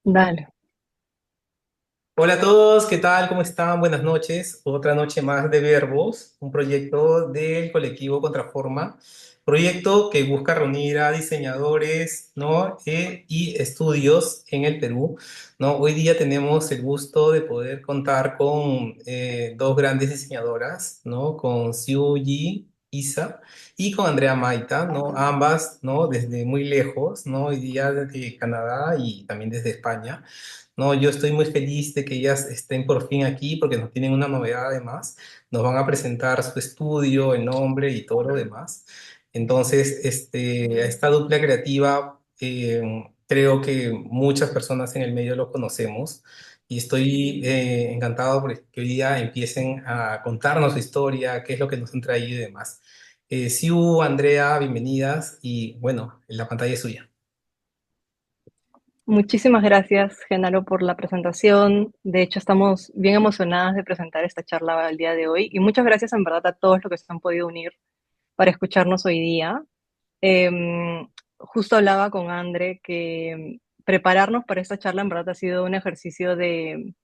Dale. Hola a todos, ¿qué tal? ¿Cómo están? Buenas noches. Otra noche más de Verbos, un proyecto del colectivo Contraforma, proyecto que busca reunir a diseñadores, ¿no? Y estudios en el Perú, ¿no? Hoy día tenemos el gusto de poder contar con dos grandes diseñadoras, ¿no? Con Siuji Isa y con Andrea Maita, ¿no? Ambas, ¿no? Desde muy lejos, ¿no? Hoy día desde Canadá y también desde España. No, yo estoy muy feliz de que ellas estén por fin aquí porque nos tienen una novedad además. Nos van a presentar su estudio, el nombre y todo lo demás. Entonces, a esta dupla creativa, creo que muchas personas en el medio lo conocemos y estoy encantado porque hoy día empiecen a contarnos su historia, qué es lo que nos han traído y demás. Siu, Andrea, bienvenidas y bueno, la pantalla es suya. Muchísimas gracias, Genaro, por la presentación. De hecho, estamos bien emocionadas de presentar esta charla el día de hoy y muchas gracias en verdad a todos los que se han podido unir para escucharnos hoy día. Justo hablaba con André que prepararnos para esta charla en verdad ha sido un ejercicio de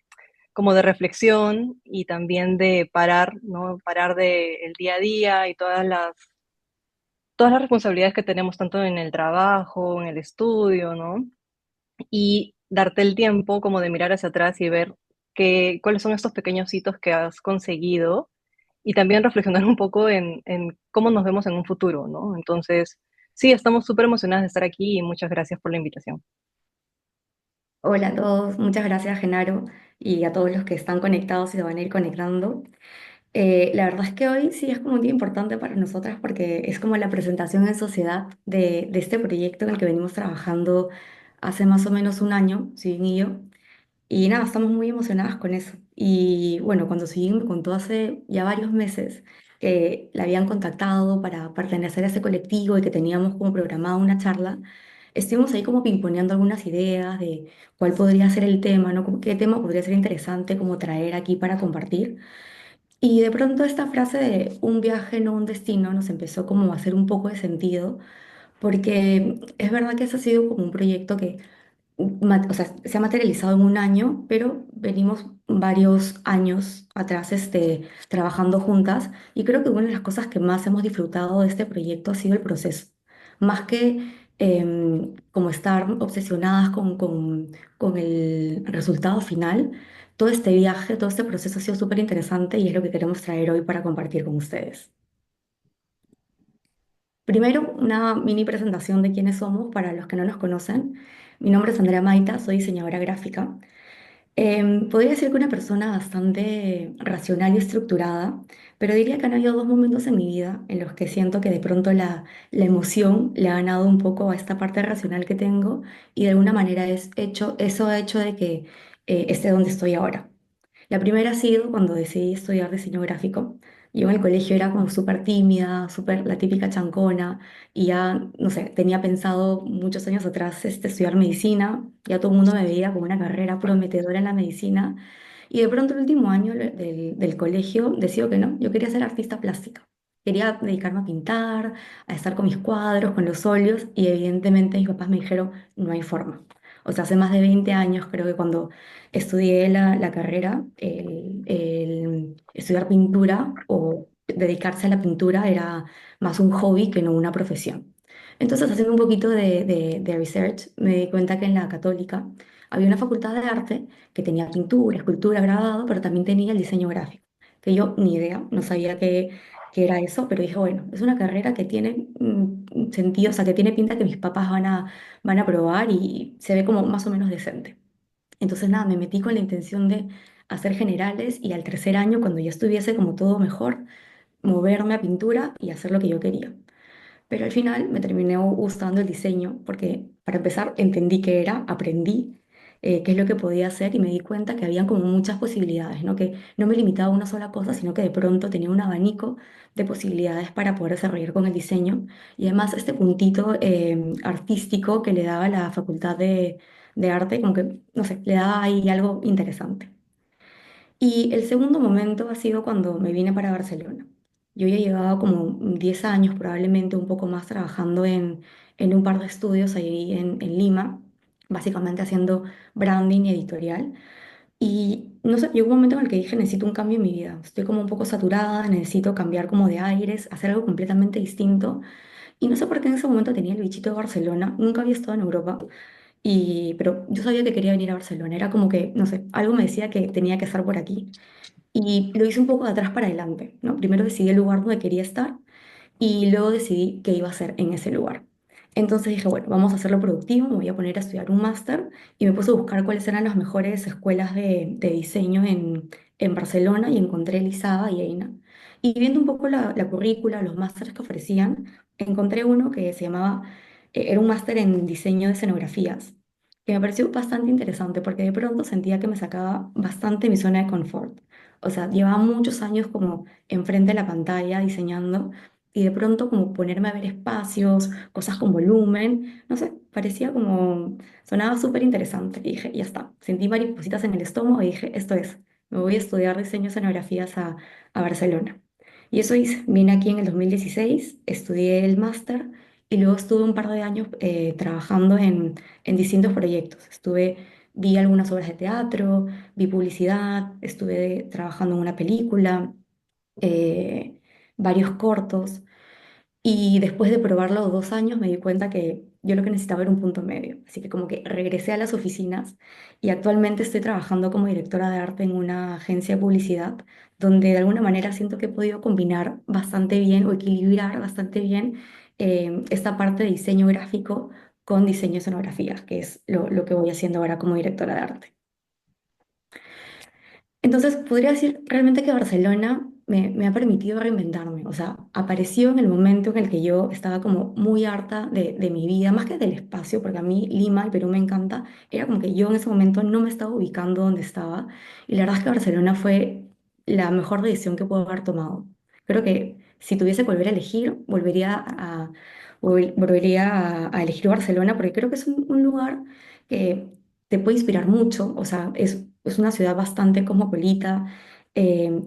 como de reflexión y también de parar, ¿no? Parar del día a día y todas las responsabilidades que tenemos tanto en el trabajo, en el estudio, ¿no? Y darte el tiempo como de mirar hacia atrás y ver cuáles son estos pequeños hitos que has conseguido y también reflexionar un poco en cómo nos vemos en un futuro, ¿no? Entonces, sí, estamos súper emocionadas de estar aquí y muchas gracias por la invitación. Hola a todos, muchas gracias Genaro y a todos los que están conectados y se van a ir conectando. La verdad es que hoy sí es como un día importante para nosotras porque es como la presentación en sociedad de este proyecto en el que venimos trabajando hace más o menos un año, Sibin y yo. Y nada, estamos muy emocionadas con eso. Y bueno, cuando Sibin me contó hace ya varios meses que la habían contactado para pertenecer a ese colectivo y que teníamos como programada una charla, estuvimos ahí como pimponeando algunas ideas de cuál podría ser el tema, ¿no? Como qué tema podría ser interesante como traer aquí para compartir. Y de pronto esta frase de un viaje, no un destino, nos empezó como a hacer un poco de sentido, porque es verdad que ese ha sido como un proyecto que o sea, se ha materializado en un año, pero venimos varios años atrás trabajando juntas y creo que una de las cosas que más hemos disfrutado de este proyecto ha sido el proceso, más que como estar obsesionadas con el resultado final. Todo este viaje, todo este proceso ha sido súper interesante y es lo que queremos traer hoy para compartir con ustedes. Primero, una mini presentación de quiénes somos para los que no nos conocen. Mi nombre es Andrea Maita, soy diseñadora gráfica. Podría decir que una persona bastante racional y estructurada, pero diría que han habido dos momentos en mi vida en los que siento que de pronto la emoción le ha ganado un poco a esta parte racional que tengo y de alguna manera eso ha hecho de que esté donde estoy ahora. La primera ha sido cuando decidí estudiar diseño gráfico. Yo en el colegio era como súper tímida, súper la típica chancona, y ya, no sé, tenía pensado muchos años atrás estudiar medicina, ya todo el mundo me veía como una carrera prometedora en la medicina, y de pronto el último año del colegio decido que no, yo quería ser artista plástica. Quería dedicarme a pintar, a estar con mis cuadros, con los óleos, y evidentemente mis papás me dijeron, no hay forma. O sea, hace más de 20 años creo que cuando estudié la carrera, el estudiar pintura o dedicarse a la pintura era más un hobby que no una profesión. Entonces, haciendo un poquito de research, me di cuenta que en la Católica había una facultad de arte que tenía pintura, escultura, grabado, pero también tenía el diseño gráfico, que yo ni idea, no sabía qué era eso, pero dije, bueno, es una carrera que tiene sentido, o sea, que tiene pinta que mis papás van a probar y se ve como más o menos decente. Entonces, nada, me metí con la intención de hacer generales y al tercer año, cuando ya estuviese como todo mejor, moverme a pintura y hacer lo que yo quería. Pero al final me terminó gustando el diseño porque, para empezar, entendí qué era, aprendí qué es lo que podía hacer y me di cuenta que había como muchas posibilidades, ¿no? Que no me limitaba a una sola cosa, sino que de pronto tenía un abanico de posibilidades para poder desarrollar con el diseño. Y además este puntito artístico que le daba la facultad de arte, como que, no sé, le daba ahí algo interesante. Y el segundo momento ha sido cuando me vine para Barcelona. Yo ya llevaba como 10 años, probablemente un poco más, trabajando en un par de estudios ahí en Lima. básicamente haciendo branding y editorial. Y no sé, llegó un momento en el que dije, necesito un cambio en mi vida. Estoy como un poco saturada, necesito cambiar como de aires, hacer algo completamente distinto. Y no sé por qué en ese momento tenía el bichito de Barcelona. Nunca había estado en Europa, pero yo sabía que quería venir a Barcelona. Era como que, no sé, algo me decía que tenía que estar por aquí. Y lo hice un poco de atrás para adelante, ¿no? Primero decidí el lugar donde quería estar y luego decidí qué iba a hacer en ese lugar. Entonces dije, bueno, vamos a hacerlo productivo, me voy a poner a estudiar un máster y me puse a buscar cuáles eran las mejores escuelas de diseño en Barcelona y encontré Lizaba y EINA. Y viendo un poco la currícula, los másteres que ofrecían, encontré uno que se llamaba, era un máster en diseño de escenografías, que me pareció bastante interesante porque de pronto sentía que me sacaba bastante mi zona de confort. O sea, llevaba muchos años como enfrente de la pantalla diseñando y de pronto como ponerme a ver espacios, cosas con volumen, no sé, parecía como, sonaba súper interesante. Y dije, ya está, sentí maripositas en el estómago y dije, esto es, me voy a estudiar diseño de escenografías a Barcelona. Y eso hice, vine aquí en el 2016, estudié el máster y luego estuve un par de años trabajando en distintos proyectos. Vi algunas obras de teatro, vi publicidad, estuve trabajando en una película, eh, varios cortos. Y después de probarlo 2 años me di cuenta que yo lo que necesitaba era un punto medio. Así que como que regresé a las oficinas y actualmente estoy trabajando como directora de arte en una agencia de publicidad donde de alguna manera siento que he podido combinar bastante bien o equilibrar bastante bien esta parte de diseño gráfico con diseño de escenografías, que es lo que voy haciendo ahora como directora de arte. Entonces, podría decir realmente que Barcelona me ha permitido reinventarme. O sea, apareció en el momento en el que yo estaba como muy harta de mi vida, más que del espacio, porque a mí Lima, el Perú me encanta. Era como que yo en ese momento no me estaba ubicando donde estaba. Y la verdad es que Barcelona fue la mejor decisión que puedo haber tomado. Creo que si tuviese que volver a elegir, volvería a elegir Barcelona, porque creo que es un lugar que te puede inspirar mucho. O sea, es una ciudad bastante cosmopolita,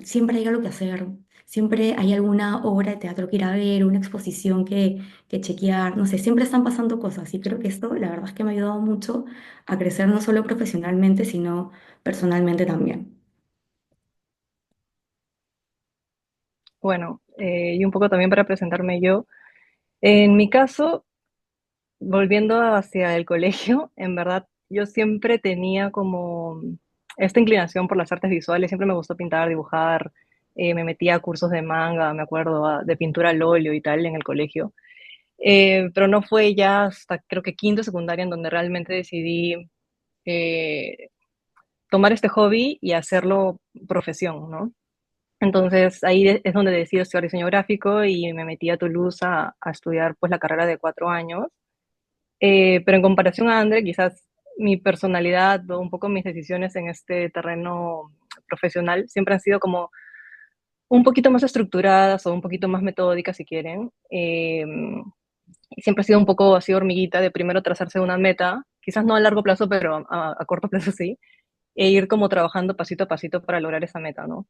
siempre hay algo que hacer, siempre hay alguna obra de teatro que ir a ver, una exposición que chequear, no sé, siempre están pasando cosas y creo que esto la verdad es que me ha ayudado mucho a crecer no solo profesionalmente, sino personalmente también. Bueno, y un poco también para presentarme yo. En mi caso, volviendo hacia el colegio, en verdad yo siempre tenía como esta inclinación por las artes visuales, siempre me gustó pintar, dibujar, me metía a cursos de manga, me acuerdo, de pintura al óleo y tal en el colegio. Pero no fue ya hasta creo que quinto secundaria en donde realmente decidí eh, tomar este hobby y hacerlo profesión, ¿no? Entonces ahí es donde decido estudiar diseño gráfico y me metí a Toulouse a estudiar pues la carrera de 4 años. Pero en comparación a André, quizás mi personalidad o un poco mis decisiones en este terreno profesional siempre han sido como un poquito más estructuradas o un poquito más metódicas, si quieren. Y siempre he sido un poco así hormiguita de primero trazarse una meta, quizás no a largo plazo, pero a corto plazo sí, e ir como trabajando pasito a pasito para lograr esa meta, ¿no?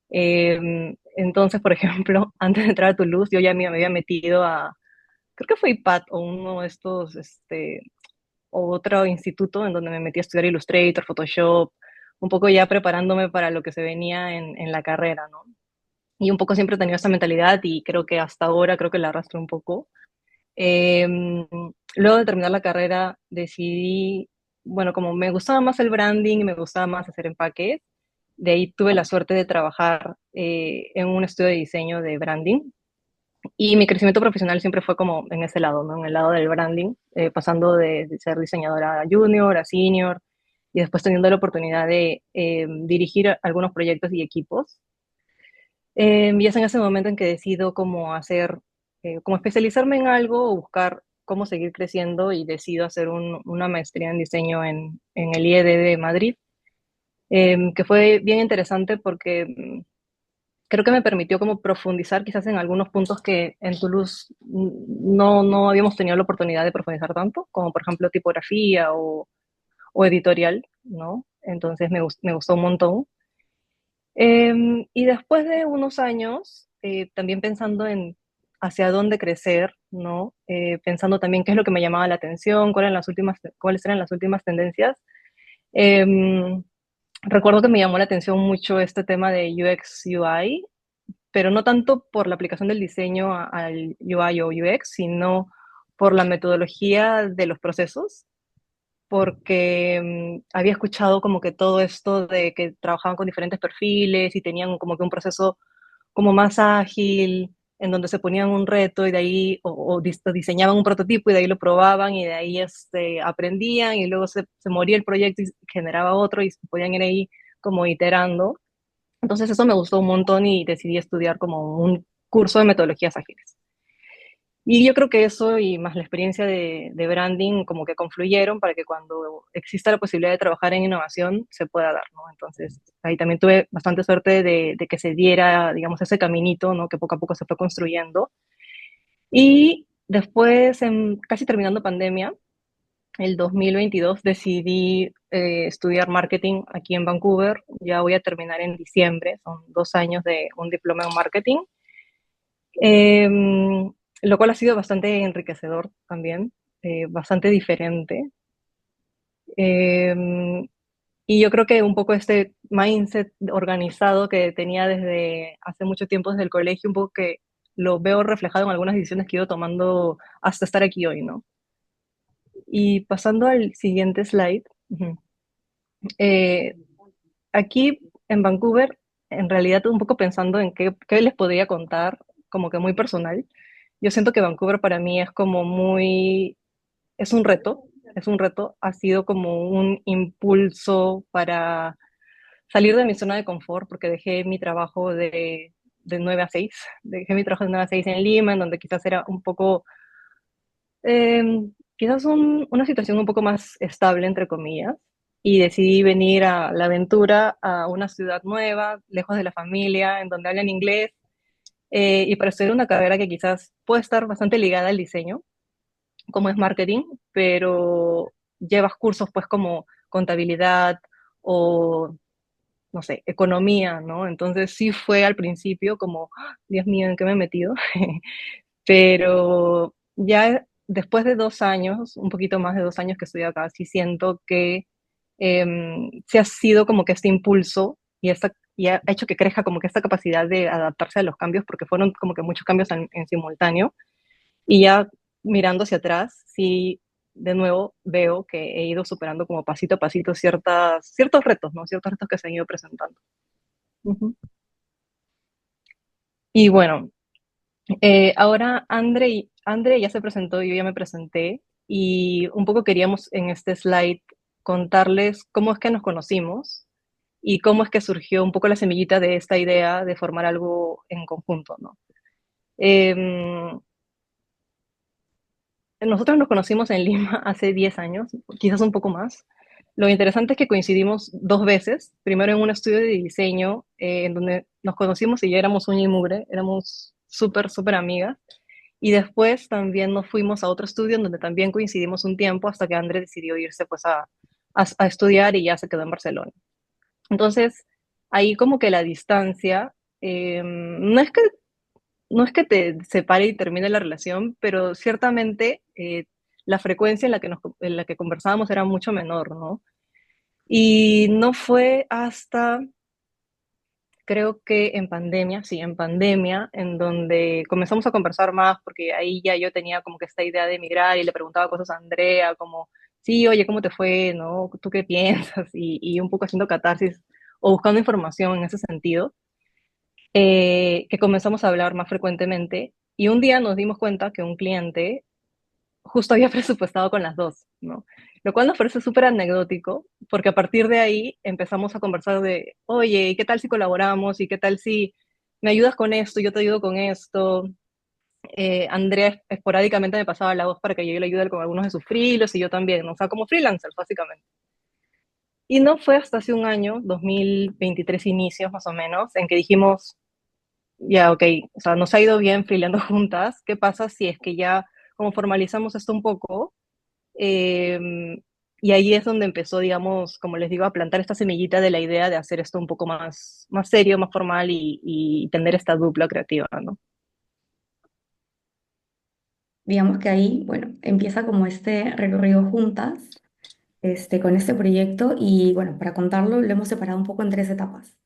Entonces, por ejemplo, antes de entrar a Toulouse, yo ya me había metido creo que fue IPAD o uno de estos, o otro instituto en donde me metí a estudiar Illustrator, Photoshop, un poco ya preparándome para lo que se venía en la carrera, ¿no? Y un poco siempre he tenido esta mentalidad y creo que hasta ahora creo que la arrastro un poco. Eh, Luego de terminar la carrera decidí, bueno, como me gustaba más el branding y me gustaba más hacer empaques, de ahí tuve la suerte de trabajar en un estudio de diseño de branding y mi crecimiento profesional siempre fue como en ese lado, ¿no? En el lado del branding, pasando de ser diseñadora junior a senior y después teniendo la oportunidad de dirigir algunos proyectos y equipos. Y es en ese momento en que decido cómo hacer, como especializarme en algo o buscar cómo seguir creciendo y decido hacer una maestría en diseño en el IED de Madrid, que fue bien interesante porque creo que me permitió como profundizar quizás en algunos puntos que en Toulouse no habíamos tenido la oportunidad de profundizar tanto, como por ejemplo tipografía o editorial, ¿no? Entonces me gustó un montón. Y después de unos años, también pensando en hacia dónde crecer, ¿no? Pensando también qué es lo que me llamaba la atención, cuáles eran las últimas tendencias. Em, Recuerdo que me llamó la atención mucho este tema de UX UI, pero no tanto por la aplicación del diseño al UI o UX, sino por la metodología de los procesos, porque había escuchado como que todo esto de que trabajaban con diferentes perfiles y tenían como que un proceso como más ágil, en donde se ponían un reto y de ahí, o diseñaban un prototipo y de ahí lo probaban y de ahí aprendían y luego se moría el proyecto y generaba otro y se podían ir ahí como iterando. Entonces eso me gustó un montón y decidí estudiar como un curso de metodologías ágiles. Y yo creo que eso y más la experiencia de branding como que confluyeron para que cuando exista la posibilidad de trabajar en innovación se pueda dar, ¿no? Entonces ahí también tuve bastante suerte de que se diera, digamos, ese caminito, ¿no? Que poco a poco se fue construyendo. Y después, casi terminando pandemia, el 2022 decidí estudiar marketing aquí en Vancouver. Ya voy a terminar en diciembre, son 2 años de un diploma en marketing. Lo cual ha sido bastante enriquecedor también, bastante diferente. Eh, y yo creo que un poco este mindset organizado que tenía desde hace mucho tiempo desde el colegio, un poco que lo veo reflejado en algunas decisiones que he ido tomando hasta estar aquí hoy, ¿no? Y pasando al siguiente slide, eh, aquí en Vancouver, en realidad un poco pensando en qué les podría contar, como que muy personal. Yo siento que Vancouver para mí es como muy, es un reto, ha sido como un impulso para salir de mi zona de confort, porque dejé mi trabajo de 9 a 6, dejé mi trabajo de 9 a 6 en Lima, en donde quizás era un poco, eh, quizás una situación un poco más estable, entre comillas, y decidí venir a la aventura, a una ciudad nueva, lejos de la familia, en donde hablan inglés, y para estudiar una carrera que quizás puede estar bastante ligada al diseño, como es marketing, pero llevas cursos pues como contabilidad o, no sé, economía, ¿no? Entonces sí fue al principio como, ¡ah! Dios mío, ¿en qué me he metido? Pero ya después de 2 años, un poquito más de 2 años que estoy acá, sí siento que sí ha sido como que este impulso y ha hecho que crezca como que esta capacidad de adaptarse a los cambios, porque fueron como que muchos cambios en simultáneo. Y ya mirando hacia atrás, sí, de nuevo veo que he ido superando como pasito a pasito ciertos retos, ¿no? Ciertos retos que se han ido presentando. Ujú. Y bueno, ahora André ya se presentó, yo ya me presenté y un poco queríamos en este slide contarles cómo es que nos conocimos y cómo es que surgió un poco la semillita de esta idea de formar algo en conjunto, ¿no? Em, Nosotros nos conocimos en Lima hace 10 años, quizás un poco más. Lo interesante es que coincidimos 2 veces. Primero en un estudio de diseño, en donde nos conocimos y ya éramos uña y mugre, éramos súper, súper amigas. Y después también nos fuimos a otro estudio en donde también coincidimos un tiempo hasta que André decidió irse pues a estudiar y ya se quedó en Barcelona. Entonces, ahí como que la distancia, no es que te separe y termine la relación, pero ciertamente la frecuencia en la que conversábamos era mucho menor, ¿no? Y no fue hasta, creo que en pandemia, sí, en pandemia, en donde comenzamos a conversar más, porque ahí ya yo tenía como que esta idea de emigrar y le preguntaba cosas a Andrea, como, sí, oye, ¿cómo te fue? ¿No? ¿Tú qué piensas? Y un poco haciendo catarsis o buscando información en ese sentido, que comenzamos a hablar más frecuentemente. Y un día nos dimos cuenta que un cliente justo había presupuestado con las dos, ¿no? Lo cual nos parece súper anecdótico, porque a partir de ahí empezamos a conversar de, oye, ¿y qué tal si colaboramos? ¿Y qué tal si me ayudas con esto? Yo te ayudo con esto. Andrea esporádicamente me pasaba la voz para que yo le ayude con algunos de sus freelos y yo también, ¿no? O sea, como freelancers, básicamente. Y no fue hasta hace un año, 2023 inicios más o menos, en que dijimos, ya, ok, o sea, nos ha ido bien freelando juntas, ¿qué pasa si es que ya como formalizamos esto un poco? Eh, y ahí es donde empezó, digamos, como les digo, a plantar esta semillita de la idea de hacer esto un poco más serio, más formal y tener esta dupla creativa, ¿no? digamos que ahí, bueno, empieza como este recorrido juntas, con este proyecto y bueno, para contarlo lo hemos separado un poco en tres etapas.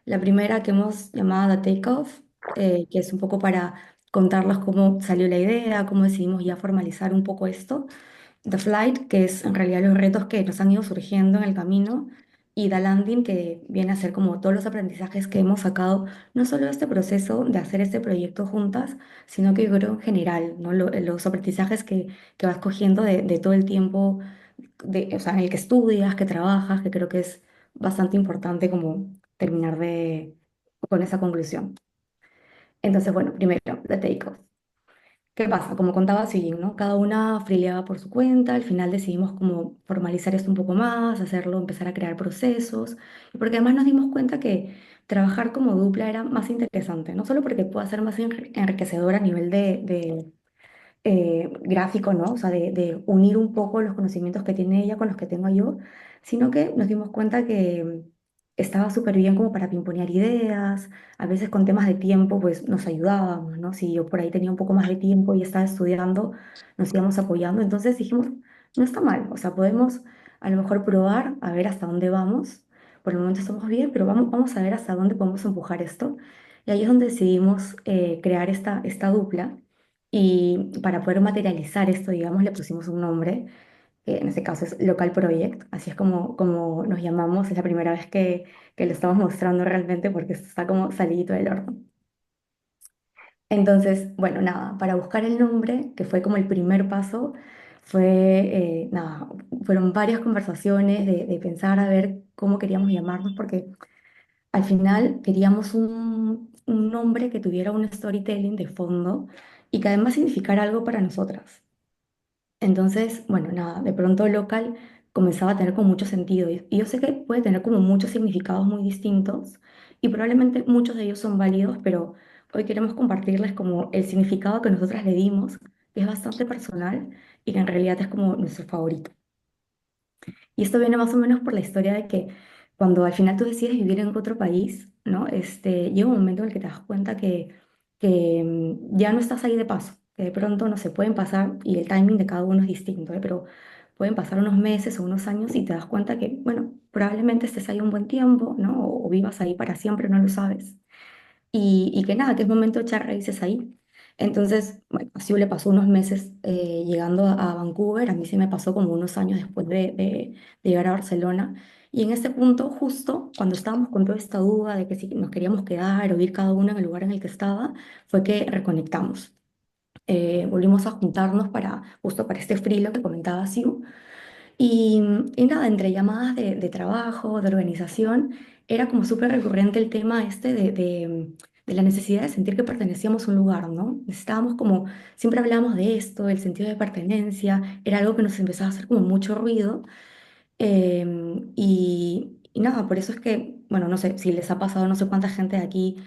La primera que hemos llamado The Takeoff, que es un poco para contarles cómo salió la idea, cómo decidimos ya formalizar un poco esto. The Flight, que es en realidad los retos que nos han ido surgiendo en el camino. Y The Landing, que viene a ser como todos los aprendizajes que hemos sacado, no solo de este proceso de hacer este proyecto juntas, sino que yo creo en general, ¿no? Los aprendizajes que vas cogiendo de todo el tiempo o sea, en el que estudias, que trabajas, que creo que es bastante importante como terminar con esa conclusión. Entonces, bueno, primero, the take-off. ¿Qué pasa? Como contaba Sillin, ¿no? Cada una freeleaba por su cuenta, al final decidimos como formalizar esto un poco más, hacerlo, empezar a crear procesos, y porque además nos dimos cuenta que trabajar como dupla era más interesante, no solo porque puede ser más enriquecedor a nivel de gráfico, ¿no? O sea, de unir un poco los conocimientos que tiene ella con los que tengo yo, sino que nos dimos cuenta que estaba súper bien como para pimponear ideas, a veces con temas de tiempo, pues nos ayudábamos, ¿no? Si yo por ahí tenía un poco más de tiempo y estaba estudiando, nos íbamos apoyando, entonces dijimos, no está mal, o sea, podemos a lo mejor probar a ver hasta dónde vamos. Por el momento estamos bien, pero vamos a ver hasta dónde podemos empujar esto. Y ahí es donde decidimos crear esta dupla y para poder materializar esto, digamos, le pusimos un nombre, que en este caso es Local Project, así es como nos llamamos, es la primera vez que lo estamos mostrando realmente porque esto está como salidito del horno. Entonces, bueno, nada, para buscar el nombre, que fue como el primer paso, nada, fueron varias conversaciones de pensar a ver cómo queríamos llamarnos, porque al final queríamos un nombre que tuviera un storytelling de fondo y que además significara algo para nosotras. Entonces, bueno, nada, de pronto local comenzaba a tener como mucho sentido y yo sé que puede tener como muchos significados muy distintos y probablemente muchos de ellos son válidos, pero hoy queremos compartirles como el significado que nosotras le dimos, que es bastante personal y que en realidad es como nuestro favorito. Y esto viene más o menos por la historia de que cuando al final tú decides vivir en otro país, ¿no? Llega un momento en el que te das cuenta que ya no estás ahí de paso, que de pronto no se pueden pasar, y el timing de cada uno es distinto, ¿eh? Pero pueden pasar unos meses o unos años y te das cuenta que, bueno, probablemente estés ahí un buen tiempo, ¿no? O vivas ahí para siempre, no lo sabes y que nada, que es momento de echar raíces ahí. Entonces, bueno, así le pasó unos meses llegando a Vancouver, a mí se me pasó como unos años después de llegar a Barcelona. Y en este punto, justo cuando estábamos con toda esta duda de que si nos queríamos quedar o ir cada uno en el lugar en el que estaba, fue que reconectamos. Volvimos a juntarnos justo para este frilo que comentaba Siu. Y nada, entre llamadas de trabajo, de organización, era como súper recurrente el tema este de la necesidad de sentir que pertenecíamos a un lugar, ¿no? Necesitábamos como, siempre hablábamos de esto, el sentido de pertenencia, era algo que nos empezaba a hacer como mucho ruido. Y nada, por eso es que, bueno, no sé si les ha pasado, no sé cuánta gente de aquí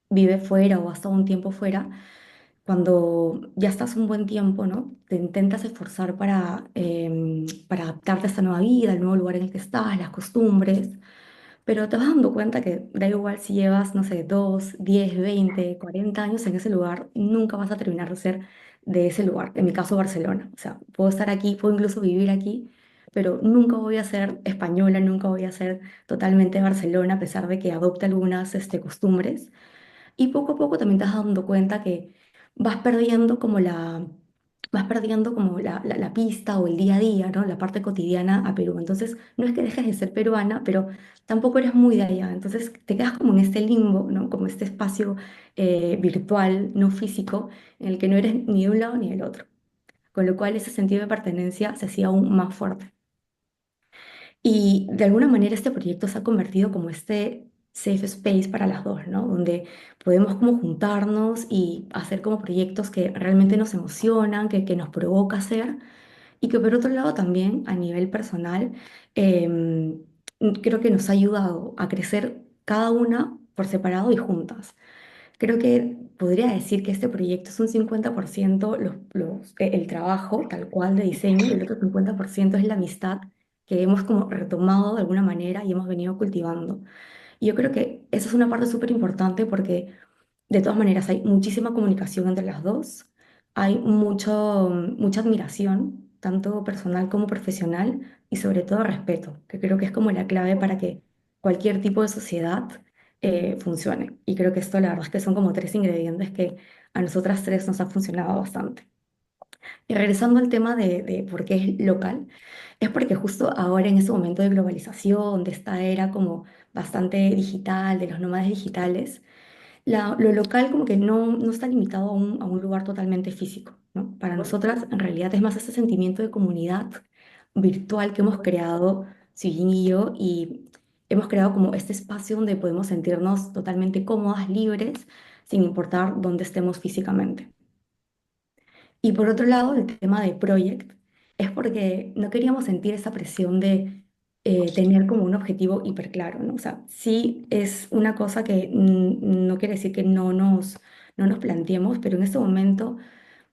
vive fuera o ha estado un tiempo fuera, cuando ya estás un buen tiempo, ¿no? Te intentas esforzar para adaptarte a esta nueva vida, al nuevo lugar en el que estás, las costumbres, pero te vas dando cuenta que da igual si llevas, no sé, 2, 10, 20, 40 años en ese lugar, nunca vas a terminar de ser de ese lugar. En mi caso, Barcelona. O sea, puedo estar aquí, puedo incluso vivir aquí, pero nunca voy a ser española, nunca voy a ser totalmente Barcelona, a pesar de que adopte algunas costumbres. Y poco a poco también te vas dando cuenta que vas perdiendo como la pista o el día a día, ¿no? La parte cotidiana a Perú. Entonces, no es que dejes de ser peruana, pero tampoco eres muy de allá. Entonces, te quedas como en este limbo, ¿no? Como este espacio virtual, no físico, en el que no eres ni de un lado ni del otro. Con lo cual, ese sentido de pertenencia se hacía aún más fuerte. Y de alguna manera este proyecto se ha convertido como este safe space para las dos, ¿no? Donde podemos como juntarnos y hacer como proyectos que realmente nos emocionan, que nos provoca hacer y que por otro lado también a nivel personal em, creo que nos ha ayudado a crecer cada una por separado y juntas. Creo que podría decir que este proyecto es un 50% el trabajo tal cual de diseño y el otro 50% es la amistad que hemos como retomado de alguna manera y hemos venido cultivando. Y yo creo que esa es una parte súper importante porque de todas maneras hay muchísima comunicación entre las dos. hay mucha admiración, tanto personal como profesional, y sobre todo respeto, que creo que es como la clave para que cualquier tipo de sociedad funcione. Y creo que esto la verdad es que son como tres ingredientes que a nosotras tres nos ha funcionado bastante. Y regresando al tema de por qué es local, es porque justo ahora en ese momento de globalización, de esta era como bastante digital, de los nómadas digitales, lo local como que no está limitado a un lugar totalmente físico, ¿no? Para nosotras en realidad es más ese sentimiento de comunidad virtual que hemos creado, Sujin y yo, y hemos creado como este espacio donde podemos sentirnos totalmente cómodas, libres, sin importar dónde estemos físicamente. Y por otro lado, el tema de Project es porque no queríamos sentir esa presión de tener como un objetivo hiper claro, ¿no? O sea, sí es una cosa que no quiere decir que no nos planteemos, pero en este momento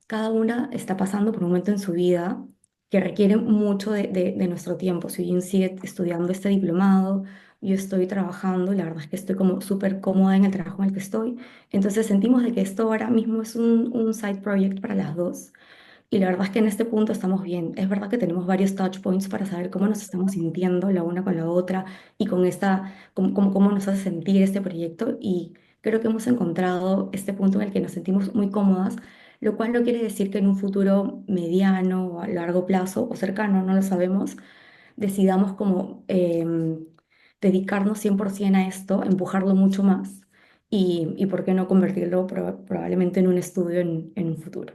cada una está pasando por un momento en su vida que requiere mucho de nuestro tiempo. Si bien sigue estudiando este diplomado, yo estoy trabajando, y la verdad es que estoy como súper cómoda en el trabajo en el que estoy. Entonces sentimos de que esto ahora mismo es un side project para las dos. Y la verdad es que en este punto estamos bien. Es verdad que tenemos varios touch points para saber cómo nos estamos sintiendo la una con la otra y con cómo nos hace sentir este proyecto. Y creo que hemos encontrado este punto en el que nos sentimos muy cómodas, lo cual no quiere decir que en un futuro mediano o a largo plazo o cercano, no lo sabemos, decidamos como dedicarnos 100% a esto, empujarlo mucho más y por qué no convertirlo probablemente en un estudio en un futuro.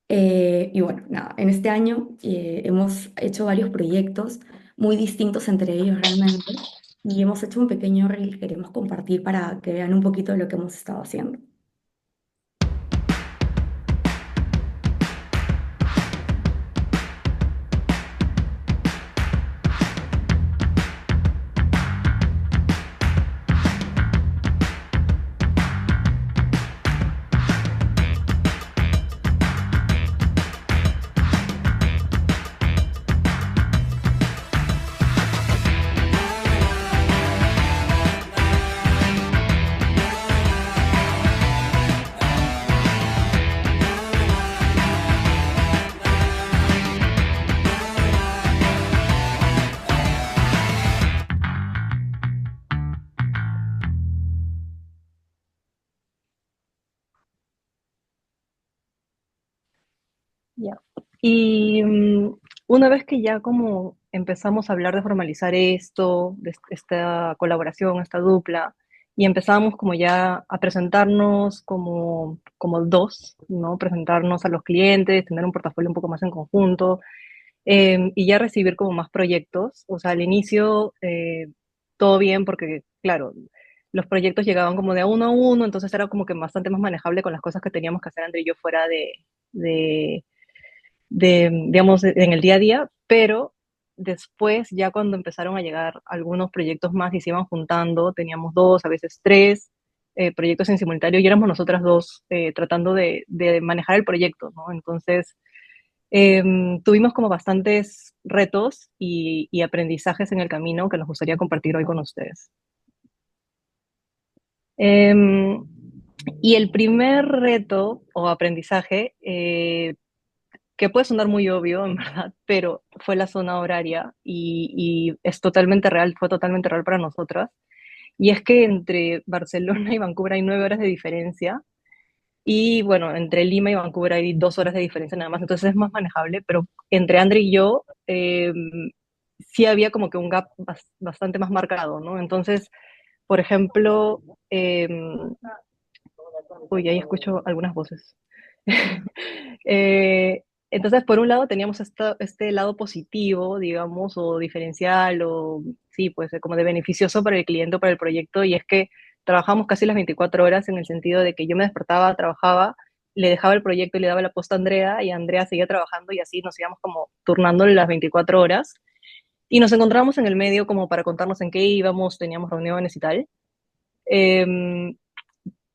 Y bueno, nada, en este año hemos hecho varios proyectos muy distintos entre ellos realmente y hemos hecho un pequeño reel que queremos compartir para que vean un poquito de lo que hemos estado haciendo. Ya. Y una vez que ya como empezamos a hablar de formalizar esto, de esta colaboración, esta dupla, y empezamos como ya a presentarnos como dos, ¿no? Presentarnos a los clientes, tener un portafolio un poco más en conjunto, y ya recibir como más proyectos. O sea, al inicio todo bien porque, claro, los proyectos llegaban como de a uno, entonces era como que bastante más manejable con las cosas que teníamos que hacer André y yo fuera de digamos, en el día a día, pero después, ya cuando empezaron a llegar algunos proyectos más y se iban juntando, teníamos dos, a veces tres proyectos en simultáneo y éramos nosotras dos tratando de manejar el proyecto, ¿no? Entonces, tuvimos como bastantes retos y aprendizajes en el camino que nos gustaría compartir hoy con ustedes. Em, y el primer reto o aprendizaje que puede sonar muy obvio, en verdad, pero fue la zona horaria y es totalmente real, fue totalmente real para nosotras. Y es que entre Barcelona y Vancouver hay 9 horas de diferencia y bueno, entre Lima y Vancouver hay 2 horas de diferencia nada más, entonces es más manejable, pero entre Andre y yo sí había como que un gap bastante más marcado, ¿no? Entonces, por ejemplo, uy, ahí escucho algunas voces. Eh, entonces, por un lado teníamos este lado positivo, digamos, o diferencial, o sí, pues como de beneficioso para el cliente o para el proyecto, y es que trabajamos casi las 24 horas en el sentido de que yo me despertaba, trabajaba, le dejaba el proyecto y le daba la posta a Andrea, y Andrea seguía trabajando, y así nos íbamos como turnando las 24 horas, y nos encontrábamos en el medio como para contarnos en qué íbamos, teníamos reuniones y tal. Em,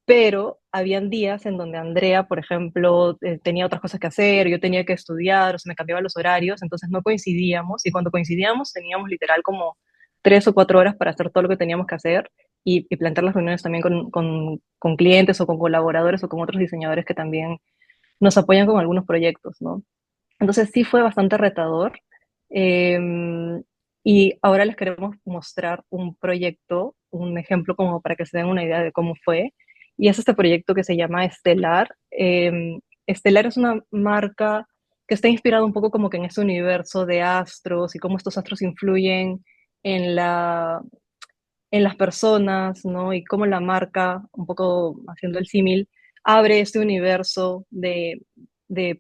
pero habían días en donde Andrea, por ejemplo, tenía otras cosas que hacer, yo tenía que estudiar, o se me cambiaban los horarios, entonces no coincidíamos, y cuando coincidíamos teníamos literal como 3 o 4 horas para hacer todo lo que teníamos que hacer, y plantear las reuniones también con clientes o con colaboradores o con otros diseñadores que también nos apoyan con algunos proyectos, ¿no? Entonces sí fue bastante retador. eh, y ahora les queremos mostrar un proyecto, un ejemplo como para que se den una idea de cómo fue. Y es este proyecto que se llama Estelar. Estelar es una marca que está inspirada un poco como que en ese universo de astros y cómo estos astros influyen en en las personas, ¿no? Y cómo la marca, un poco haciendo el símil, abre este universo de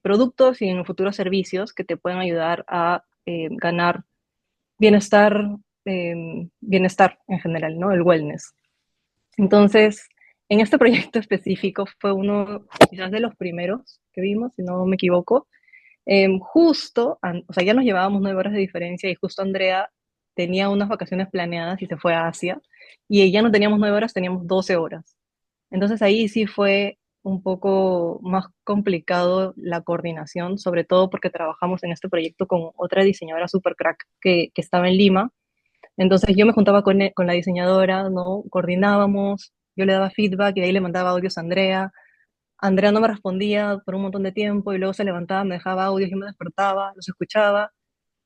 productos y en el futuro servicios que te pueden ayudar a ganar bienestar, bienestar en general, ¿no? El wellness. Entonces, en este proyecto específico fue uno quizás de los primeros que vimos, si no me equivoco. O sea, ya nos llevábamos 9 horas de diferencia y justo Andrea tenía unas vacaciones planeadas y se fue a Asia y ya no teníamos 9 horas, teníamos 12 horas. Entonces ahí sí fue un poco más complicado la coordinación, sobre todo porque trabajamos en este proyecto con otra diseñadora super crack que estaba en Lima. Entonces yo me juntaba con la diseñadora, ¿no? Coordinábamos, yo le daba feedback y de ahí le mandaba audios a Andrea. Andrea no me respondía por un montón de tiempo y luego se levantaba, me dejaba audios, yo me despertaba, los escuchaba.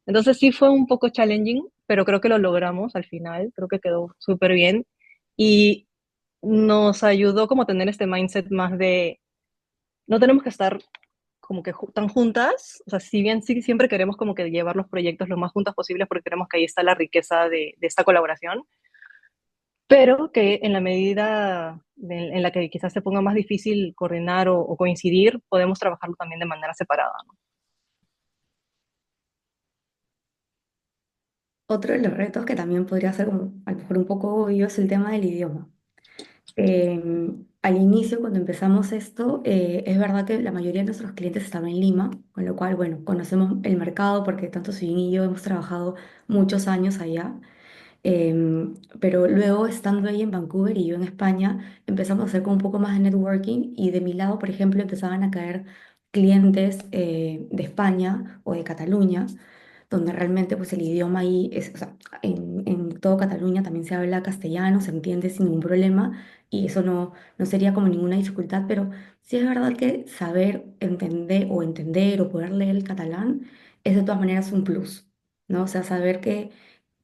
Entonces sí fue un poco challenging, pero creo que lo logramos al final, creo que quedó súper bien y nos ayudó como a tener este mindset más de no tenemos que estar como que tan juntas, o sea, si bien sí siempre queremos como que llevar los proyectos lo más juntas posibles porque creemos que ahí está la riqueza de esta colaboración, pero que en la medida en la que quizás se ponga más difícil coordinar o coincidir, podemos trabajarlo también de manera separada, ¿no? Otro de los retos que también podría ser como a lo mejor un poco obvio es el tema del idioma. Al inicio, cuando empezamos esto, es verdad que la mayoría de nuestros clientes estaban en Lima, con lo cual, bueno, conocemos el mercado porque tanto Sujin y yo hemos trabajado muchos años allá. Pero luego, estando ahí en Vancouver y yo en España, empezamos a hacer como un poco más de networking y de mi lado, por ejemplo, empezaban a caer clientes de España o de Cataluña donde realmente pues el idioma ahí es, o sea, en todo Cataluña también se habla castellano, se entiende sin ningún problema y eso no sería como ninguna dificultad, pero sí es verdad que saber entender o poder leer el catalán es de todas maneras un plus, ¿no? O sea, saber que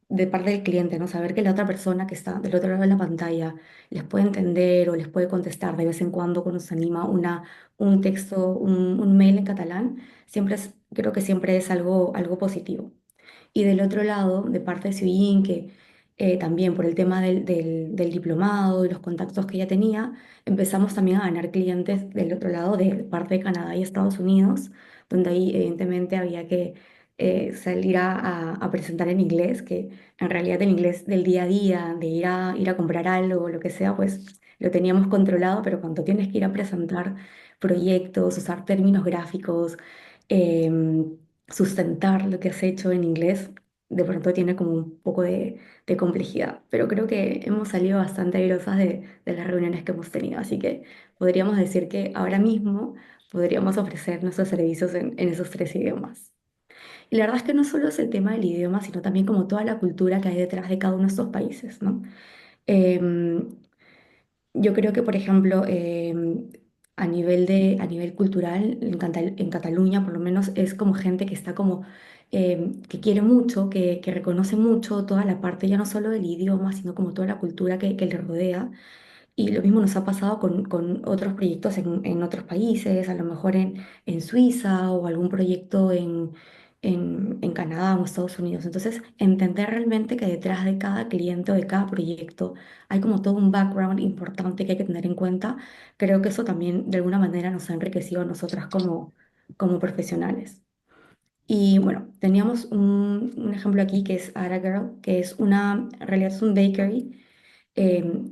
de parte del cliente, ¿no? Saber que la otra persona que está del otro lado de la pantalla les puede entender o les puede contestar de vez en cuando cuando se anima un texto, un mail en catalán, creo que siempre es algo positivo. Y del otro lado, de parte de Suyin, que también por el tema del diplomado y los contactos que ella tenía, empezamos también a ganar clientes del otro lado, de parte de Canadá y Estados Unidos, donde ahí evidentemente había que salir a presentar en inglés, que en realidad el inglés del día a día, de ir a comprar algo o lo que sea, pues lo teníamos controlado, pero cuando tienes que ir a presentar proyectos, usar términos gráficos, em, sustentar lo que has hecho en inglés, de pronto tiene como un poco de complejidad. Pero creo que hemos salido bastante airosas de las reuniones que hemos tenido, así que podríamos decir que ahora mismo podríamos ofrecer nuestros servicios en esos tres idiomas. Y la verdad es que no solo es el tema del idioma, sino también como toda la cultura que hay detrás de cada uno de estos países, ¿no? Em, yo creo que, por ejemplo, a nivel cultural, en Cataluña por lo menos es como gente que está como, que quiere mucho, que reconoce mucho toda la parte, ya no solo del idioma, sino como toda la cultura que le rodea. Y lo mismo nos ha pasado con otros proyectos en otros países, a lo mejor en Suiza o algún proyecto en Canadá o Estados Unidos. Entonces, entender realmente que detrás de cada cliente o de cada proyecto hay como todo un background importante que hay que tener en cuenta, creo que eso también de alguna manera nos ha enriquecido a nosotras como profesionales. Y bueno, teníamos un ejemplo aquí que es Ara Girl, que es en realidad es un bakery.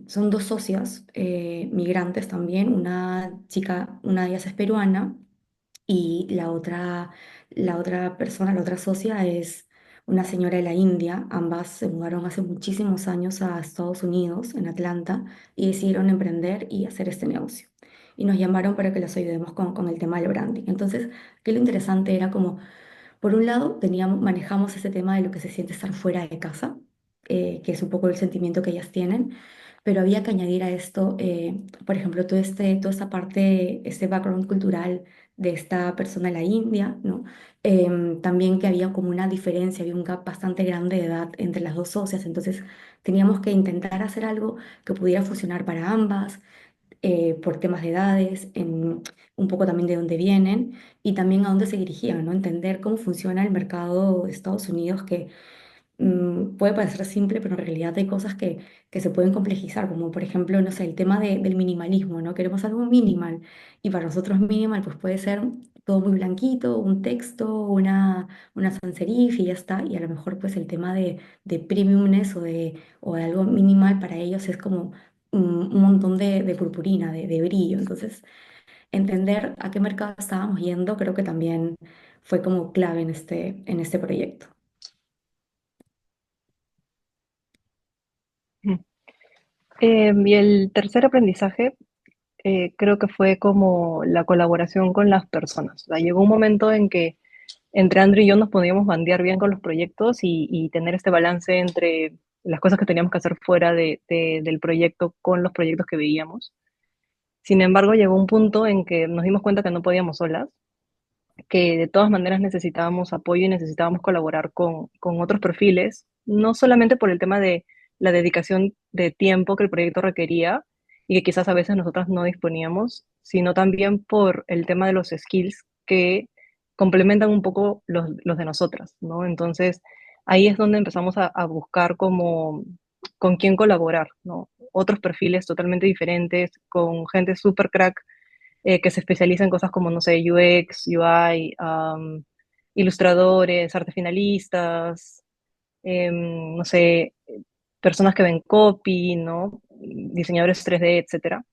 Son dos socias migrantes también, una chica, una de ellas es peruana y la otra persona, la otra socia es una señora de la India. Ambas se mudaron hace muchísimos años a Estados Unidos, en Atlanta, y decidieron emprender y hacer este negocio. Y nos llamaron para que les ayudemos con el tema del branding. Entonces, aquí lo interesante era como, por un lado, manejamos ese tema de lo que se siente estar fuera de casa, que es un poco el sentimiento que ellas tienen, pero había que añadir a esto, por ejemplo, toda esta parte, este background cultural de esta persona en la India, ¿no? También que había como una diferencia, había un gap bastante grande de edad entre las dos socias, entonces teníamos que intentar hacer algo que pudiera funcionar para ambas, por temas de edades, un poco también de dónde vienen y también a dónde se dirigían, ¿no? Entender cómo funciona el mercado de Estados Unidos, que puede parecer simple, pero en realidad hay cosas que se pueden complejizar, como por ejemplo, no sé, el tema del minimalismo, ¿no? Queremos algo minimal y para nosotros minimal pues puede ser todo muy blanquito, un texto, una sans serif y ya está, y a lo mejor pues el tema de premiumness o de algo minimal para ellos es como un montón de purpurina, de brillo. Entonces, entender a qué mercado estábamos yendo creo que también fue como clave en este proyecto. Ujú. Y el tercer aprendizaje creo que fue como la colaboración con las personas. O sea, llegó un momento en que entre Andrew y yo nos podíamos bandear bien con los proyectos y tener este balance entre las cosas que teníamos que hacer fuera del proyecto con los proyectos que veíamos. Sin embargo, llegó un punto en que nos dimos cuenta que no podíamos solas, que de todas maneras necesitábamos apoyo y necesitábamos colaborar con otros perfiles, no solamente por el tema de la dedicación de tiempo que el proyecto requería y que quizás a veces nosotras no disponíamos, sino también por el tema de los skills que complementan un poco los de nosotras, ¿no? Entonces, ahí es donde empezamos a buscar como con quién colaborar, ¿no? Otros perfiles totalmente diferentes, con gente súper crack que se especializa en cosas como, no sé, UX, UI, ilustradores, artes finalistas, no sé, personas que ven copy, ¿no? Diseñadores 3D, etcétera.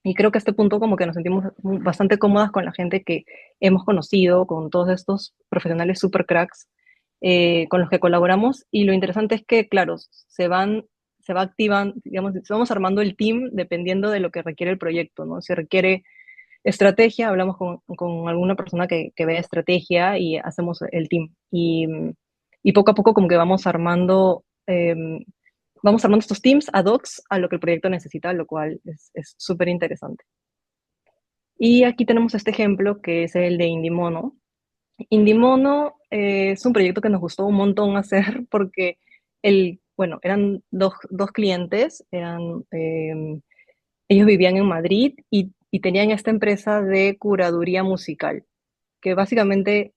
Y creo que a este punto como que nos sentimos bastante cómodas con la gente que hemos conocido, con todos estos profesionales super cracks con los que colaboramos. Y lo interesante es que, claro, se va activando, digamos, vamos armando el team dependiendo de lo que requiere el proyecto, ¿no? Si requiere estrategia, hablamos con alguna persona que vea estrategia y hacemos el team. Y poco a poco como que vamos armando estos teams ad hoc a lo que el proyecto necesita, lo cual es súper interesante. Y aquí tenemos este ejemplo que es el de Indimono. Indimono es un proyecto que nos gustó un montón hacer porque bueno, eran dos clientes, ellos vivían en Madrid y tenían esta empresa de curaduría musical, que básicamente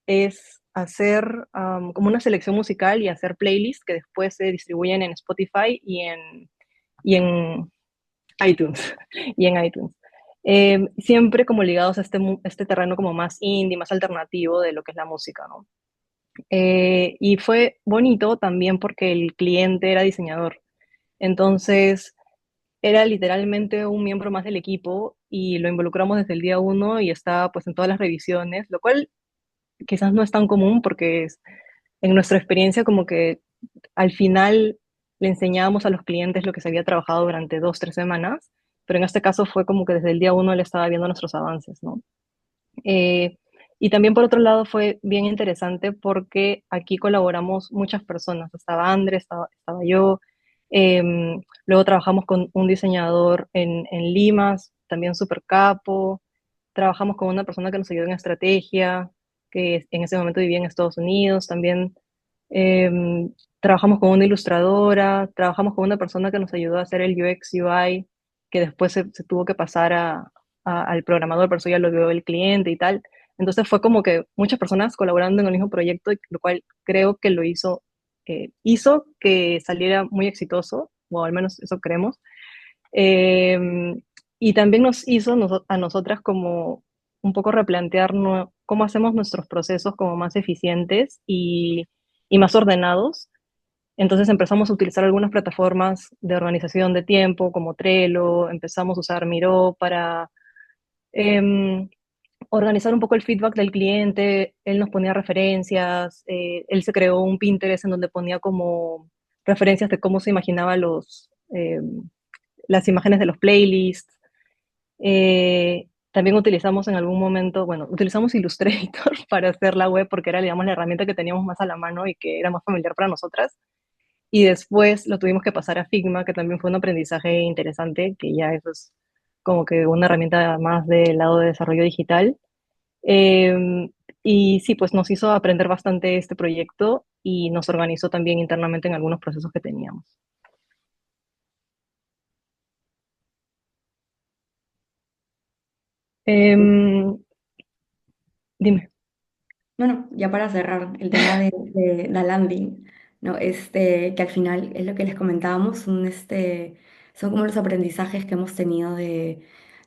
es hacer como una selección musical y hacer playlists que después se distribuyen en Spotify y en iTunes. Y en iTunes. Siempre como ligados a este terreno como más indie, más alternativo de lo que es la música, ¿no? Y fue bonito también porque el cliente era diseñador. Entonces, era literalmente un miembro más del equipo y lo involucramos desde el día uno y está pues en todas las revisiones, lo cual quizás no es tan común porque en nuestra experiencia como que al final le enseñábamos a los clientes lo que se había trabajado durante 2, 3 semanas, pero en este caso fue como que desde el día uno él estaba viendo nuestros avances, ¿no? Eh, y también por otro lado fue bien interesante porque aquí colaboramos muchas personas. Estaba Andrés, estaba yo. Luego trabajamos con un diseñador en Limas, también súper capo. Trabajamos con una persona que nos ayudó en estrategia, que en ese momento vivía en Estados Unidos. También trabajamos con una ilustradora. Trabajamos con una persona que nos ayudó a hacer el UX UI, que después se tuvo que pasar al programador, por eso ya lo vio el cliente y tal. Entonces fue como que muchas personas colaborando en el mismo proyecto, lo cual creo que hizo que saliera muy exitoso, o al menos eso creemos. Eh, y también nos hizo a nosotras como un poco replantear cómo hacemos nuestros procesos como más eficientes y más ordenados. Entonces empezamos a utilizar algunas plataformas de organización de tiempo como Trello, empezamos a usar Miro para eh, organizar un poco el feedback del cliente. Él nos ponía referencias, él se creó un Pinterest en donde ponía como referencias de cómo se imaginaba las imágenes de los playlists. También utilizamos en algún momento, bueno, utilizamos Illustrator para hacer la web porque era, digamos, la herramienta que teníamos más a la mano y que era más familiar para nosotras. y después lo tuvimos que pasar a Figma, que también fue un aprendizaje interesante, que ya eso es como que una herramienta más del lado de desarrollo digital. Eh, y sí, pues nos hizo aprender bastante este proyecto y nos organizó también internamente en algunos procesos que teníamos. Em, dime. Bueno, ya para cerrar el tema de la landing, ¿no? Que al final es lo que les comentábamos, son como los aprendizajes que hemos tenido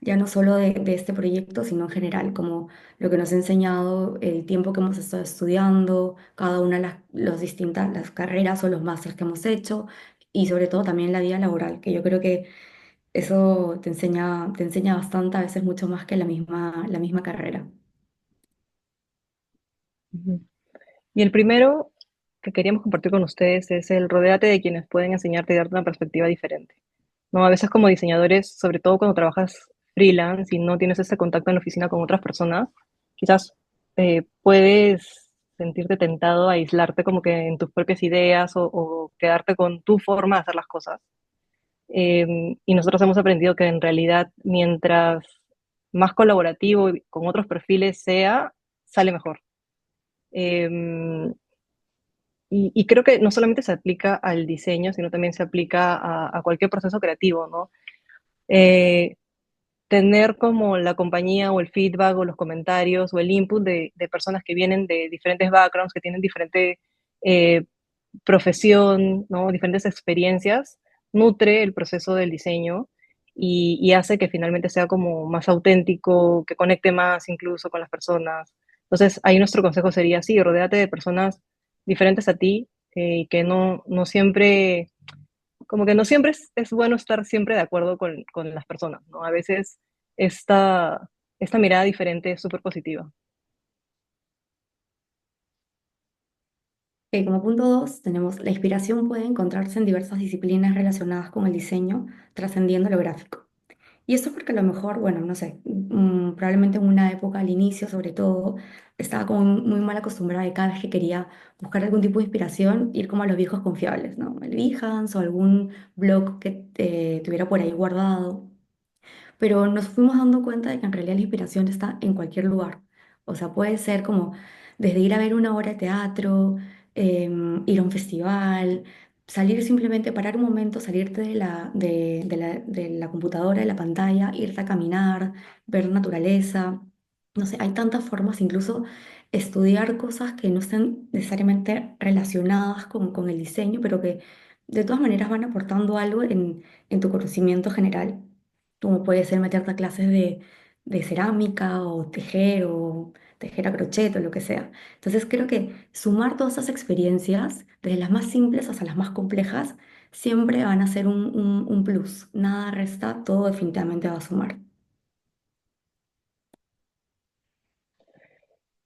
ya no solo de este proyecto, sino en general, como lo que nos ha enseñado el tiempo que hemos estado estudiando, cada una de las carreras o los másteres que hemos hecho, y sobre todo también la vida laboral, que yo creo que eso te enseña bastante, a veces mucho más que la misma carrera. Ujú. Y el primero que queríamos compartir con ustedes es el rodéate de quienes pueden enseñarte y darte una perspectiva diferente. ¿No? A veces como diseñadores, sobre todo cuando trabajas freelance y no tienes ese contacto en la oficina con otras personas, quizás puedes sentirte tentado a aislarte como que en tus propias ideas o quedarte con tu forma de hacer las cosas. Y nosotros hemos aprendido que en realidad mientras más colaborativo y con otros perfiles sea, sale mejor. Eh, y creo que no solamente se aplica al diseño, sino también se aplica a cualquier proceso creativo, ¿no? Eh, tener como la compañía o el feedback o los comentarios o el input de personas que vienen de diferentes backgrounds, que tienen diferente eh, profesión, ¿no? Diferentes experiencias, nutre el proceso del diseño y hace que finalmente sea como más auténtico, que conecte más incluso con las personas. Entonces, ahí nuestro consejo sería, sí, rodéate de personas diferentes a ti y que no siempre, como que no siempre es bueno estar siempre de acuerdo con las personas, ¿no? A veces esta mirada diferente es súper positiva. Como punto 2 tenemos la inspiración puede encontrarse en diversas disciplinas relacionadas con el diseño, trascendiendo lo gráfico. Y esto es porque a lo mejor, bueno, no sé, probablemente en una época al inicio sobre todo, estaba como muy mal acostumbrada y cada vez que quería buscar algún tipo de inspiración, ir como a los viejos confiables, ¿no? El Behance o algún blog que tuviera por ahí guardado, pero nos fuimos dando cuenta de que en realidad la inspiración está en cualquier lugar. O sea, puede ser como desde ir a ver una obra de teatro, ir a un festival, salir simplemente, parar un momento, salirte de la computadora, de la pantalla, irte a caminar, ver naturaleza. No sé, hay tantas formas, incluso estudiar cosas que no estén necesariamente relacionadas con el diseño, pero que de todas maneras van aportando algo en tu conocimiento general, como puede ser meterte a clases de cerámica o tejer a crochet o lo que sea. Entonces creo que sumar todas esas experiencias, desde las más simples hasta las más complejas, siempre van a ser un plus. Nada resta, todo definitivamente va a sumar.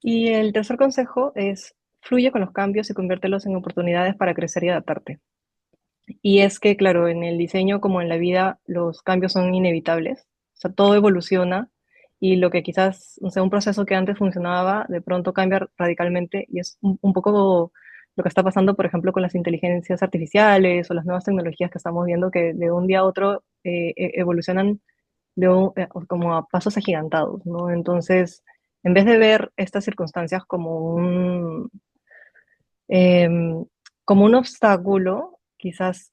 Y el tercer consejo es fluye con los cambios y conviértelos en oportunidades para crecer y adaptarte. Y es que, claro, en el diseño como en la vida, los cambios son inevitables. O sea, todo evoluciona y lo que quizás, o sea, un proceso que antes funcionaba, de pronto cambia radicalmente y es un poco lo que está pasando, por ejemplo, con las inteligencias artificiales o las nuevas tecnologías que estamos viendo que de un día a otro evolucionan como a pasos agigantados, ¿no? Entonces, en vez de ver estas circunstancias em, como un obstáculo, quizás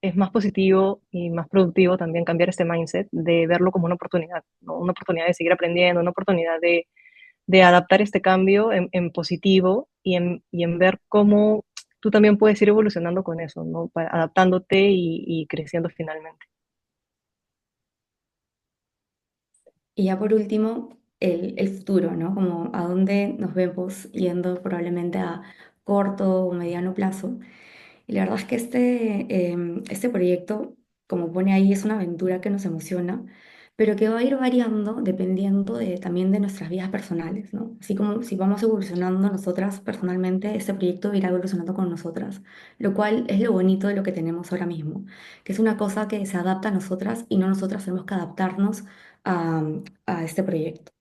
es más positivo y más productivo también cambiar este mindset de verlo como una oportunidad, ¿no? Una oportunidad de seguir aprendiendo, una oportunidad de adaptar este cambio en positivo y en ver cómo tú también puedes ir evolucionando con eso, ¿no? Adaptándote y creciendo finalmente. Y ya por último, el futuro, ¿no? Como a dónde nos vemos yendo probablemente a corto o mediano plazo. Y la verdad es que este proyecto, como pone ahí, es una aventura que nos emociona, pero que va a ir variando dependiendo también de nuestras vidas personales, ¿no? Así como si vamos evolucionando nosotras personalmente, este proyecto irá evolucionando con nosotras, lo cual es lo bonito de lo que tenemos ahora mismo, que es una cosa que se adapta a nosotras y no nosotras tenemos que adaptarnos a, a este proyecto.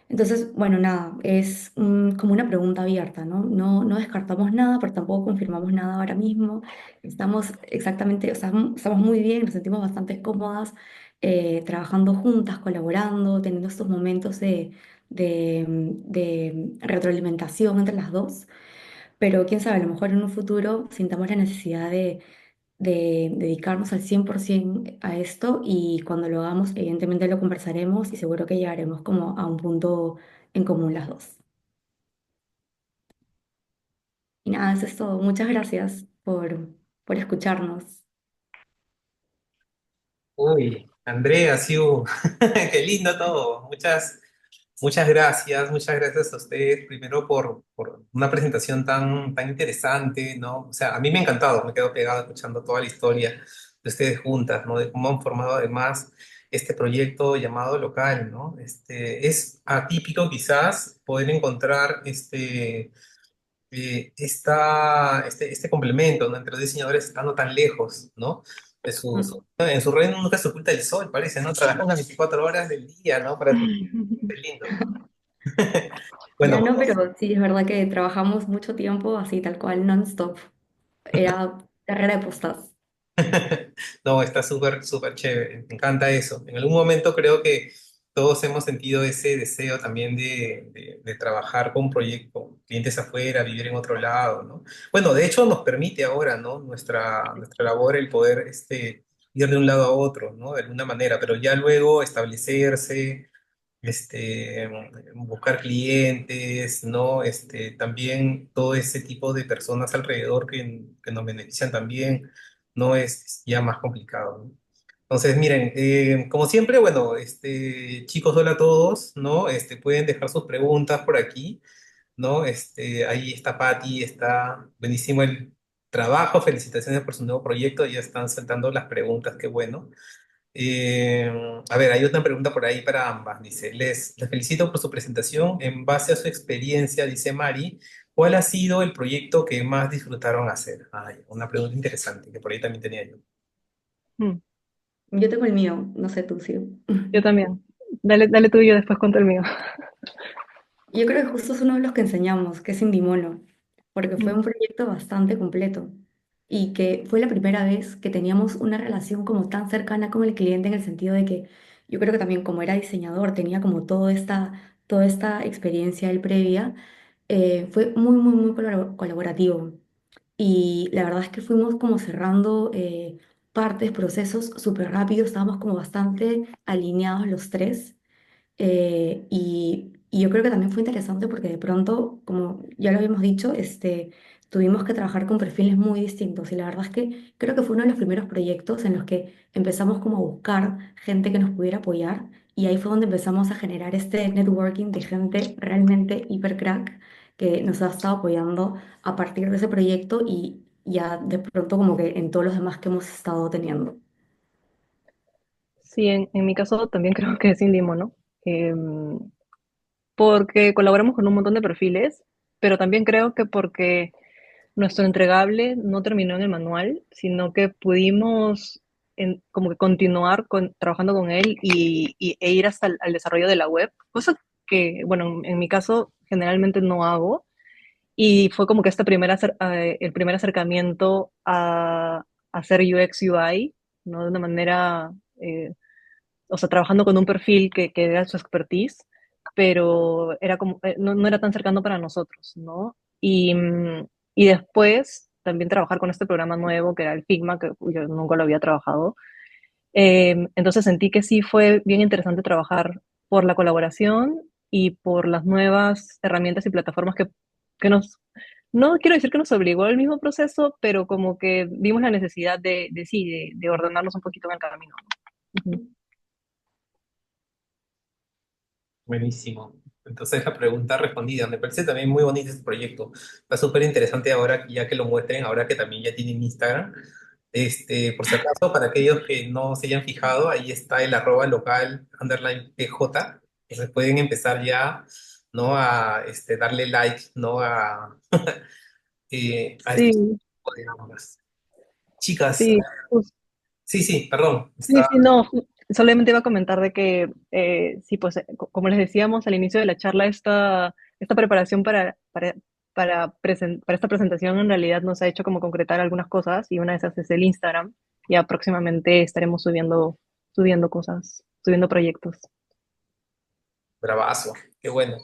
Entonces, bueno, nada, es como una pregunta abierta, ¿no? No descartamos nada, pero tampoco confirmamos nada ahora mismo. Estamos exactamente, o sea, estamos muy bien, nos sentimos bastante cómodas trabajando juntas, colaborando, teniendo estos momentos de retroalimentación entre las dos. Pero quién sabe, a lo mejor en un futuro sintamos la necesidad de dedicarnos al 100% a esto y cuando lo hagamos, evidentemente lo conversaremos y seguro que llegaremos como a un punto en común las dos. Y nada, eso es todo. Muchas gracias por escucharnos. Uy, Andrea, sí, qué lindo todo. Muchas gracias a ustedes primero por una presentación tan interesante, ¿no? O sea, a mí me ha encantado, me quedo pegado escuchando toda la historia de ustedes juntas, ¿no? De cómo han formado además este proyecto llamado local, ¿no? Es atípico quizás poder encontrar este complemento, ¿no? Entre los diseñadores estando tan lejos, ¿no? En su reino nunca se oculta el sol, parece, ¿no? Trabajan las 24 horas del día, ¿no? Para ti, es lindo. Ya Bueno, no, pero sí, es verdad que trabajamos mucho tiempo así, tal cual, non-stop. Era carrera de postas. no, está súper chévere, me encanta eso. En algún momento creo que todos hemos sentido ese deseo también de trabajar con proyectos, clientes afuera, vivir en otro lado, ¿no? Bueno, de hecho nos permite ahora, ¿no? Nuestra labor el poder ir de un lado a otro, ¿no? De alguna manera, pero ya luego establecerse, buscar clientes, ¿no? También todo ese tipo de personas alrededor que nos benefician también, no es ya más complicado, ¿no? Entonces, miren, como siempre, bueno, chicos, hola a todos, ¿no? Pueden dejar sus preguntas por aquí, ¿no? Ahí está Patti, está buenísimo el trabajo, felicitaciones por su nuevo proyecto, ya están saltando las preguntas, qué bueno. Eh, a ver, hay otra pregunta por ahí para ambas. Dice, les felicito por su presentación. En base a su experiencia, dice Mari, ¿cuál ha sido el proyecto que más disfrutaron hacer? Ay, una pregunta interesante, que por ahí también tenía yo. Mm, Yo tengo el mío, no sé tú, sí. yo también. Dale tú y yo después cuento el mío. Yo creo que justo es uno de los que enseñamos, que es Indimono, porque fue Mm, un proyecto bastante completo y que fue la primera vez que teníamos una relación como tan cercana con el cliente en el sentido de que yo creo que también como era diseñador, tenía como toda esta experiencia él previa, fue muy colaborativo. Y la verdad es que fuimos como cerrando partes, procesos súper rápido, estábamos como bastante alineados los tres. Y yo creo que también fue interesante porque de pronto, como ya lo habíamos dicho, tuvimos que trabajar con perfiles muy distintos. Y la verdad es que creo que fue uno de los primeros proyectos en los que empezamos como a buscar gente que nos pudiera apoyar. Y ahí fue donde empezamos a generar este networking de gente realmente hiper crack que nos ha estado apoyando a partir de ese proyecto y ya de pronto como que en todos los demás que hemos estado teniendo. sí, en mi caso también creo que es Indimo, ¿no? Em, porque colaboramos con un montón de perfiles, pero también creo que porque nuestro entregable no terminó en el manual, sino que pudimos como que continuar trabajando con él e ir hasta al desarrollo de la web, cosa que, bueno, en mi caso generalmente no hago, y fue como que el primer acercamiento a hacer UX UI, ¿no? De una manera, o sea, trabajando con un perfil que era su expertise, pero era como, no era tan cercano para nosotros, ¿no? Y después también trabajar con este programa nuevo que era el Figma, que yo nunca lo había trabajado. Entonces sentí que sí fue bien interesante trabajar por la colaboración y por las nuevas herramientas y plataformas que no quiero decir que nos obligó al mismo proceso, pero como que vimos la necesidad sí, de ordenarnos un poquito en el camino, ¿no? Ujú. Buenísimo. Entonces la pregunta respondida. Me parece también muy bonito este proyecto. Está súper interesante ahora, ya que lo muestren, ahora que también ya tienen Instagram. Por si acaso, para aquellos que no se hayan fijado, ahí está el arroba local underline PJ. Entonces pueden empezar ya, ¿no? A darle like, ¿no? A este Sí, tipo de ambas. Chicas, sí, sí, sí, perdón. sí, Está, sí, no. solamente iba a comentar de que, sí, pues, como les decíamos al inicio de la charla, esta preparación para esta presentación en realidad nos ha hecho como concretar algunas cosas y una de esas es el Instagram. Ya próximamente estaremos subiendo cosas, subiendo proyectos. Bravazo, qué bueno.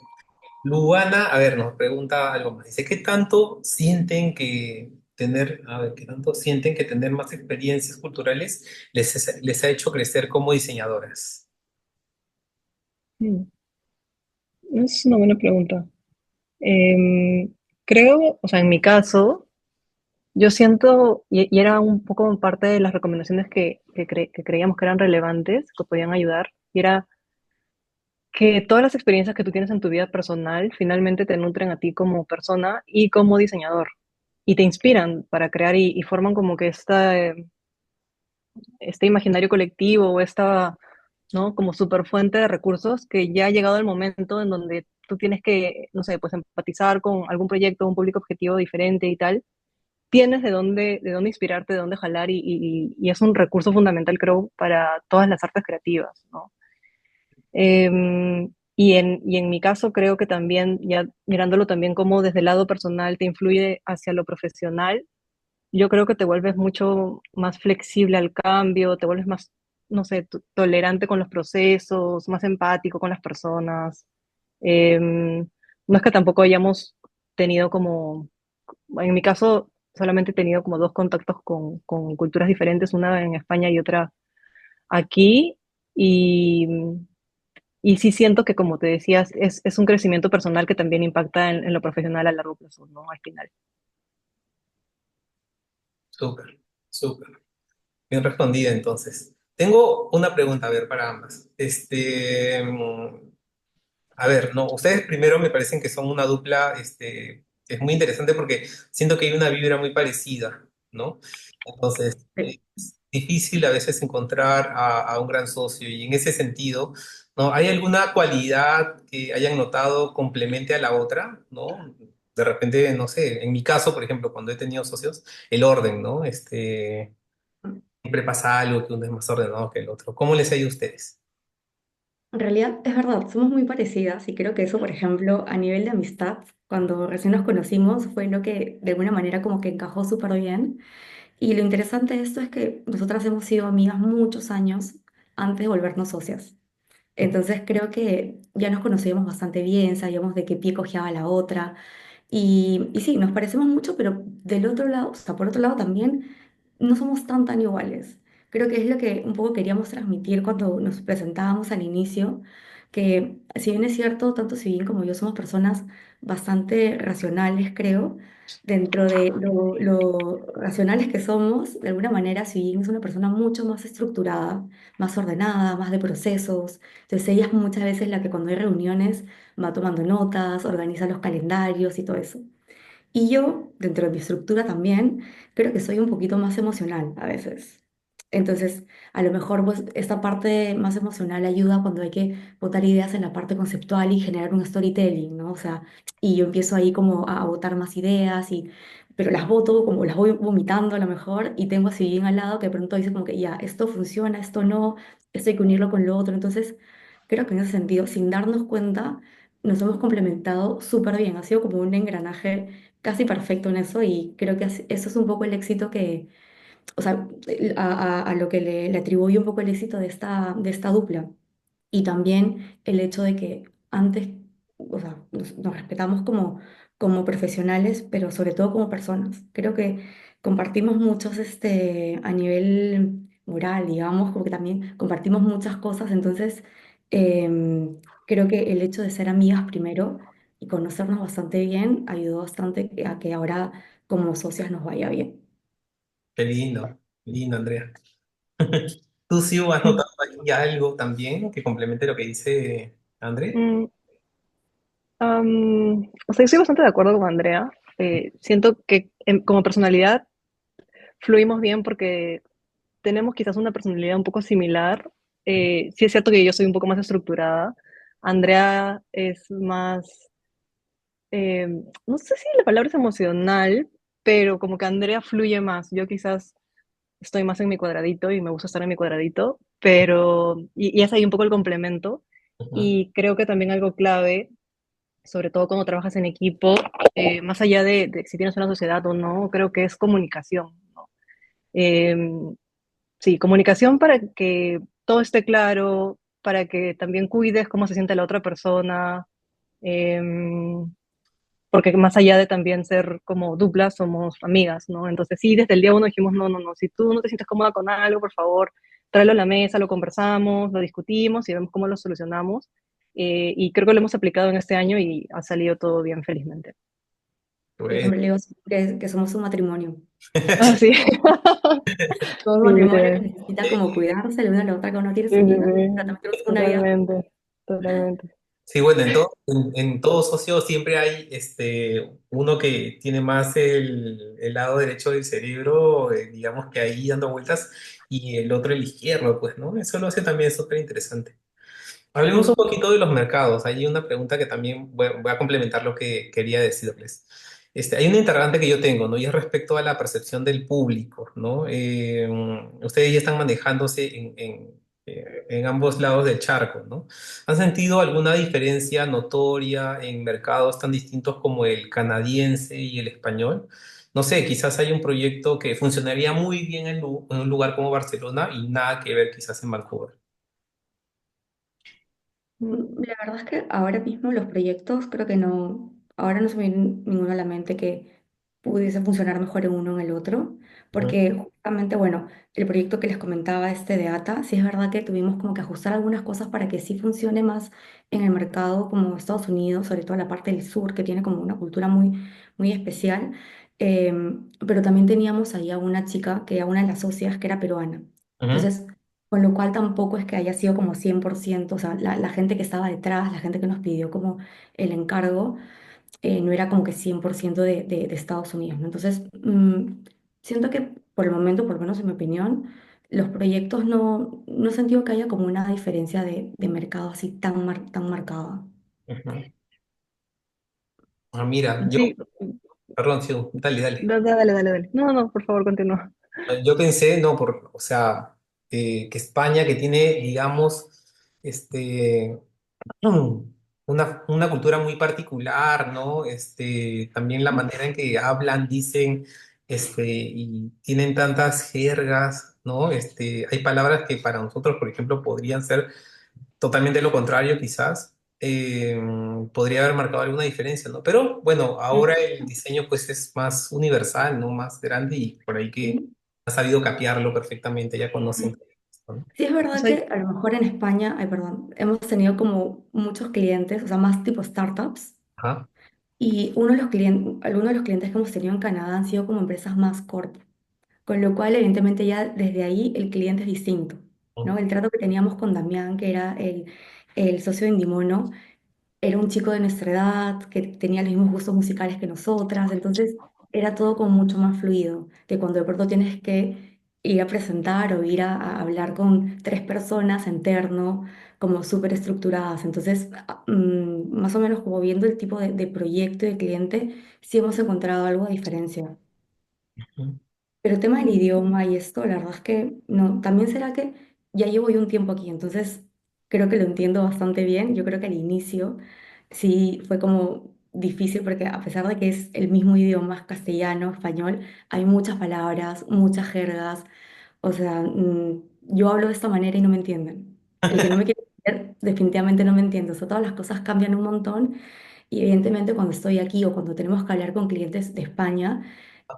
Luana, a ver, nos pregunta algo más. Dice, ¿qué tanto sienten que tener más experiencias culturales les ha hecho crecer como diseñadoras? Mm, Es una buena pregunta. Creo, o sea, en mi caso, yo siento, y era un poco parte de las recomendaciones que creíamos que eran relevantes, que podían ayudar, y era que todas las experiencias que tú tienes en tu vida personal finalmente te nutren a ti como persona y como diseñador, y te inspiran para crear y forman como que este imaginario colectivo o esta, ¿no? Como super fuente de recursos que ya ha llegado el momento en donde tú tienes que, no sé, pues empatizar con algún proyecto, un público objetivo diferente y tal, tienes de dónde inspirarte, de dónde jalar y es un recurso fundamental, creo, para todas las artes creativas, ¿no? Y en mi caso creo que también, ya mirándolo también como desde el lado personal te influye hacia lo profesional, yo creo que te vuelves mucho más flexible al cambio, te vuelves más, no sé, tolerante con los procesos, más empático con las personas. No es que tampoco hayamos tenido como, en mi caso, solamente he tenido como dos contactos con culturas diferentes, una en España y otra aquí, y, y sí siento que, como te decías, es un crecimiento personal que también impacta en lo profesional a largo plazo, ¿no? Al final. Súper, súper. Bien respondida entonces. Tengo una pregunta, a ver, para ambas. A ver, no, ustedes primero me parecen que son una dupla, es muy interesante porque siento que hay una vibra muy parecida, ¿no? Entonces, Sí. es difícil a veces encontrar a un gran socio y en ese sentido, ¿no? ¿Hay alguna cualidad que hayan notado complemente a la otra, ¿no? De repente, no sé, en mi caso, por ejemplo, cuando he tenido socios, el orden, ¿no? Siempre pasa algo que uno es más ordenado que el otro. ¿Cómo les ha ido a ustedes? En realidad es verdad, somos muy parecidas y creo que eso, por ejemplo, a nivel de amistad, cuando recién nos conocimos, fue lo que de alguna manera como que encajó súper bien. Y lo interesante de esto es que nosotras hemos sido amigas muchos años antes de volvernos socias. Entonces creo que ya nos conocíamos bastante bien, sabíamos de qué pie cojeaba la otra. Y sí, nos parecemos mucho, pero del otro lado, o sea, por otro lado también, no somos tan iguales. Creo que es lo que un poco queríamos transmitir cuando nos presentábamos al inicio, que si bien es cierto, tanto si bien como yo somos personas bastante racionales, creo, dentro de lo racionales que somos, de alguna manera, si bien es una persona mucho más estructurada, más ordenada, más de procesos. Entonces ella es muchas veces la que cuando hay reuniones va tomando notas, organiza los calendarios y todo eso. Y yo, dentro de mi estructura también, creo que soy un poquito más emocional a veces. Entonces, a lo mejor pues, esta parte más emocional ayuda cuando hay que botar ideas en la parte conceptual y generar un storytelling, ¿no? O sea, y yo empiezo ahí como a botar más ideas, pero las boto, como las voy vomitando a lo mejor, y tengo así bien al lado que de pronto dice como que ya, esto funciona, esto no, esto hay que unirlo con lo otro. Entonces, creo que en ese sentido, sin darnos cuenta, nos hemos complementado súper bien. Ha sido como un engranaje casi perfecto en eso y creo que eso es un poco el éxito que, o sea, a lo que le atribuyo un poco el éxito de esta dupla. Y también el hecho de que antes, o sea, nos respetamos como profesionales, pero sobre todo como personas. Creo que compartimos muchos, a nivel moral, digamos, como que también compartimos muchas cosas, entonces creo que el hecho de ser amigas primero y conocernos bastante bien ayudó bastante a que ahora como socias nos vaya bien. Qué lindo, Andrea. ¿Tú sí has notado ahí algo también que complemente lo que dice André? Mm, o sea, yo estoy bastante de acuerdo con Andrea. Siento que como personalidad fluimos bien porque tenemos quizás una personalidad un poco similar. Sí es cierto que yo soy un poco más estructurada. Andrea es más, eh, no sé si la palabra es emocional, pero como que Andrea fluye más. Yo quizás estoy más en mi cuadradito y me gusta estar en mi cuadradito, pero, y es ahí un poco el complemento. Ujú, Y creo que también algo clave, sobre todo cuando trabajas en equipo, más allá de si tienes una sociedad o no, creo que es comunicación, ¿no? Eh, sí, comunicación para que todo esté claro, para que también cuides cómo se siente la otra persona, eh, porque más allá de también ser como duplas, somos amigas, ¿no? Entonces sí, desde el día uno dijimos, no, no, no, si tú no te sientes cómoda con algo, por favor, tráelo a la mesa, lo conversamos, lo discutimos y vemos cómo lo solucionamos. Y creo que lo hemos aplicado en este año y ha salido todo bien, felizmente. Yo bueno. siempre le digo que somos un matrimonio. Ah, sí. Todo Sí, matrimonio literal. necesita como cuidarse la una a la otra, que uno tiene Sí, su sí, vida, pero sí. también tenemos una vida. Totalmente, totalmente. Sí, bueno, en todo socio siempre hay uno que tiene más el lado derecho del cerebro, digamos que ahí dando vueltas, y el otro el izquierdo, pues, ¿no? Eso lo hace también súper interesante. Hablemos un Sí. poquito de los mercados. Hay una pregunta que también voy a complementar lo que quería decirles. Hay una interrogante que yo tengo, ¿no? Y es respecto a la percepción del público, ¿no? Ustedes ya están manejándose en ambos lados del charco, ¿no? ¿Han sentido alguna diferencia notoria en mercados tan distintos como el canadiense y el español? No sé, quizás hay un proyecto que funcionaría muy bien en un lugar como Barcelona y nada que ver quizás en Vancouver. La verdad es que ahora mismo los proyectos creo que no, ahora no se me viene ninguno a la mente que pudiese funcionar mejor en uno o en el otro, Ujú, porque justamente, bueno, el proyecto que les comentaba este de ATA, sí es verdad que tuvimos como que ajustar algunas cosas para que sí funcione más en el mercado como Estados Unidos, sobre todo la parte del sur, que tiene como una cultura muy, muy especial. Pero también teníamos ahí a una chica, que a una de las socias, que era peruana. ujú, Entonces, con lo cual tampoco es que haya sido como 100%, o sea, la gente que estaba detrás, la gente que nos pidió como el encargo, no era como que 100% de Estados Unidos, ¿no? Entonces, siento que por el momento, por lo menos en mi opinión, los proyectos no he sentido que haya como una diferencia de mercado así tan marcada. ujú. Ah, mira, Sí, perdón, sí, dale, dale. dale, dale, dale. No, no, por favor, continúa. Yo pensé, no, o sea, que España, que tiene, digamos, este, una cultura muy particular, ¿no? También la manera en que hablan, dicen, y tienen tantas jergas, ¿no? Hay palabras que para nosotros, por ejemplo, podrían ser totalmente lo contrario, quizás. Podría haber marcado alguna diferencia, ¿no? Pero bueno, ahora el diseño pues es más universal, ¿no? Más grande y por ahí que Sí. ha sabido capearlo perfectamente, ya conocen esto, ¿no? Sí, es O verdad sea, que a lo mejor en España, ay, perdón, hemos tenido como muchos clientes, o sea, más tipo startups. Ajá. Y uno de los clientes, algunos de los clientes que hemos tenido en Canadá han sido como empresas más corp, con lo cual evidentemente ya desde ahí el cliente es distinto, ¿no? El trato que teníamos con Damián, que era el socio de Indimono, era un chico de nuestra edad, que tenía los mismos gustos musicales que nosotras, entonces era todo como mucho más fluido, de cuando de pronto tienes que ir a presentar o ir a hablar con tres personas en terno, como súper estructuradas. Entonces, más o menos como viendo el tipo de proyecto y de cliente, sí hemos encontrado algo de diferencia. Ujú, Pero tema del idioma y esto, la verdad es que no. También será que ya llevo yo un tiempo aquí, entonces creo que lo entiendo bastante bien. Yo creo que al inicio sí fue como difícil porque a pesar de que es el mismo idioma, castellano, español, hay muchas palabras, muchas jergas. O sea, yo hablo de esta manera y no me entienden. El que no me quiere entender definitivamente no me entiende. O sea, todas las cosas cambian un montón y evidentemente cuando estoy aquí o cuando tenemos que hablar con clientes de España,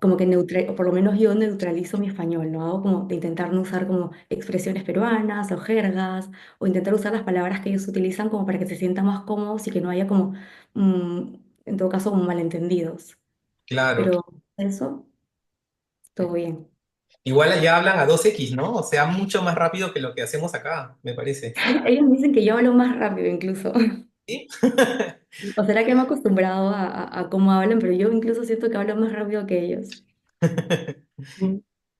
como que o por lo menos yo neutralizo mi español, ¿no? Hago como de intentar no usar como expresiones peruanas o jergas, o intentar usar las palabras que ellos utilizan como para que se sientan más cómodos y que no haya como, mm, en todo caso, como malentendidos. claro. Pero eso, todo bien. Igual allá hablan a 2x, ¿no? O sea, mucho más rápido que lo que hacemos acá, me parece. Sí, ellos me dicen que yo hablo más rápido incluso. ¿Sí? O será que me he acostumbrado a cómo hablan, pero yo incluso siento que hablo más rápido que ellos.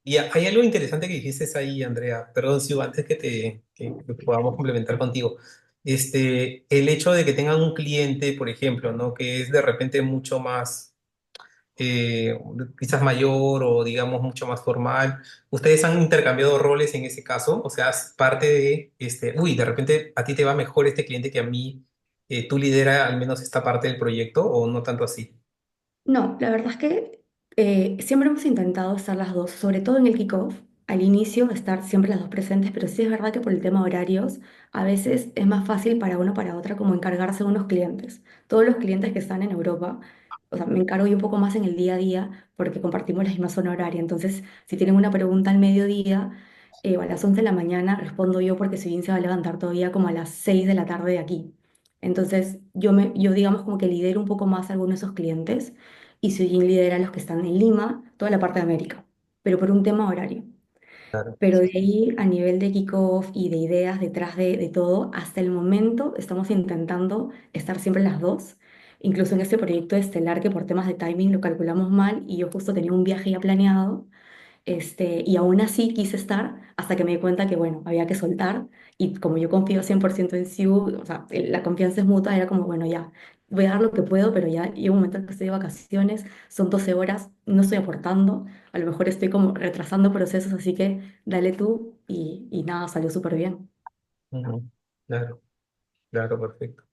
Y hay algo interesante que dijiste ahí, Andrea. Perdón, si antes que podamos complementar contigo. El hecho de que tengan un cliente, por ejemplo, ¿no? Que es de repente mucho más, quizás mayor o digamos mucho más formal. ¿Ustedes han intercambiado roles en ese caso? O sea, es parte de, uy, de repente a ti te va mejor este cliente que a mí, ¿tú lideras al menos esta parte del proyecto o no tanto así? No, la verdad es que siempre hemos intentado estar las dos, sobre todo en el kickoff, al inicio estar siempre las dos presentes, pero sí es verdad que por el tema de horarios, a veces es más fácil para uno o para otra como encargarse de unos clientes. Todos los clientes que están en Europa, o sea, me encargo yo un poco más en el día a día porque compartimos la misma zona horaria. Entonces, si tienen una pregunta al mediodía o a las 11 de la mañana, respondo yo porque si bien se va a levantar todavía como a las 6 de la tarde de aquí. Entonces, yo digamos como que lidero un poco más a algunos de esos clientes y Sujin lidera a los que están en Lima, toda la parte de América, pero por un tema horario. Claro. Pero de ahí, a nivel de kickoff y de ideas detrás de todo, hasta el momento estamos intentando estar siempre las dos. Incluso en este proyecto estelar que por temas de timing lo calculamos mal y yo justo tenía un viaje ya planeado y aún así quise estar hasta que me di cuenta que, bueno, había que soltar. Y como yo confío 100% en Siu, o sea, la confianza es mutua, era como, bueno, ya, voy a dar lo que puedo, pero ya llega un momento en que estoy de vacaciones, son 12 horas, no estoy aportando, a lo mejor estoy como retrasando procesos, así que dale tú y nada, salió súper bien. Ujú. Claro, claro, perfecto.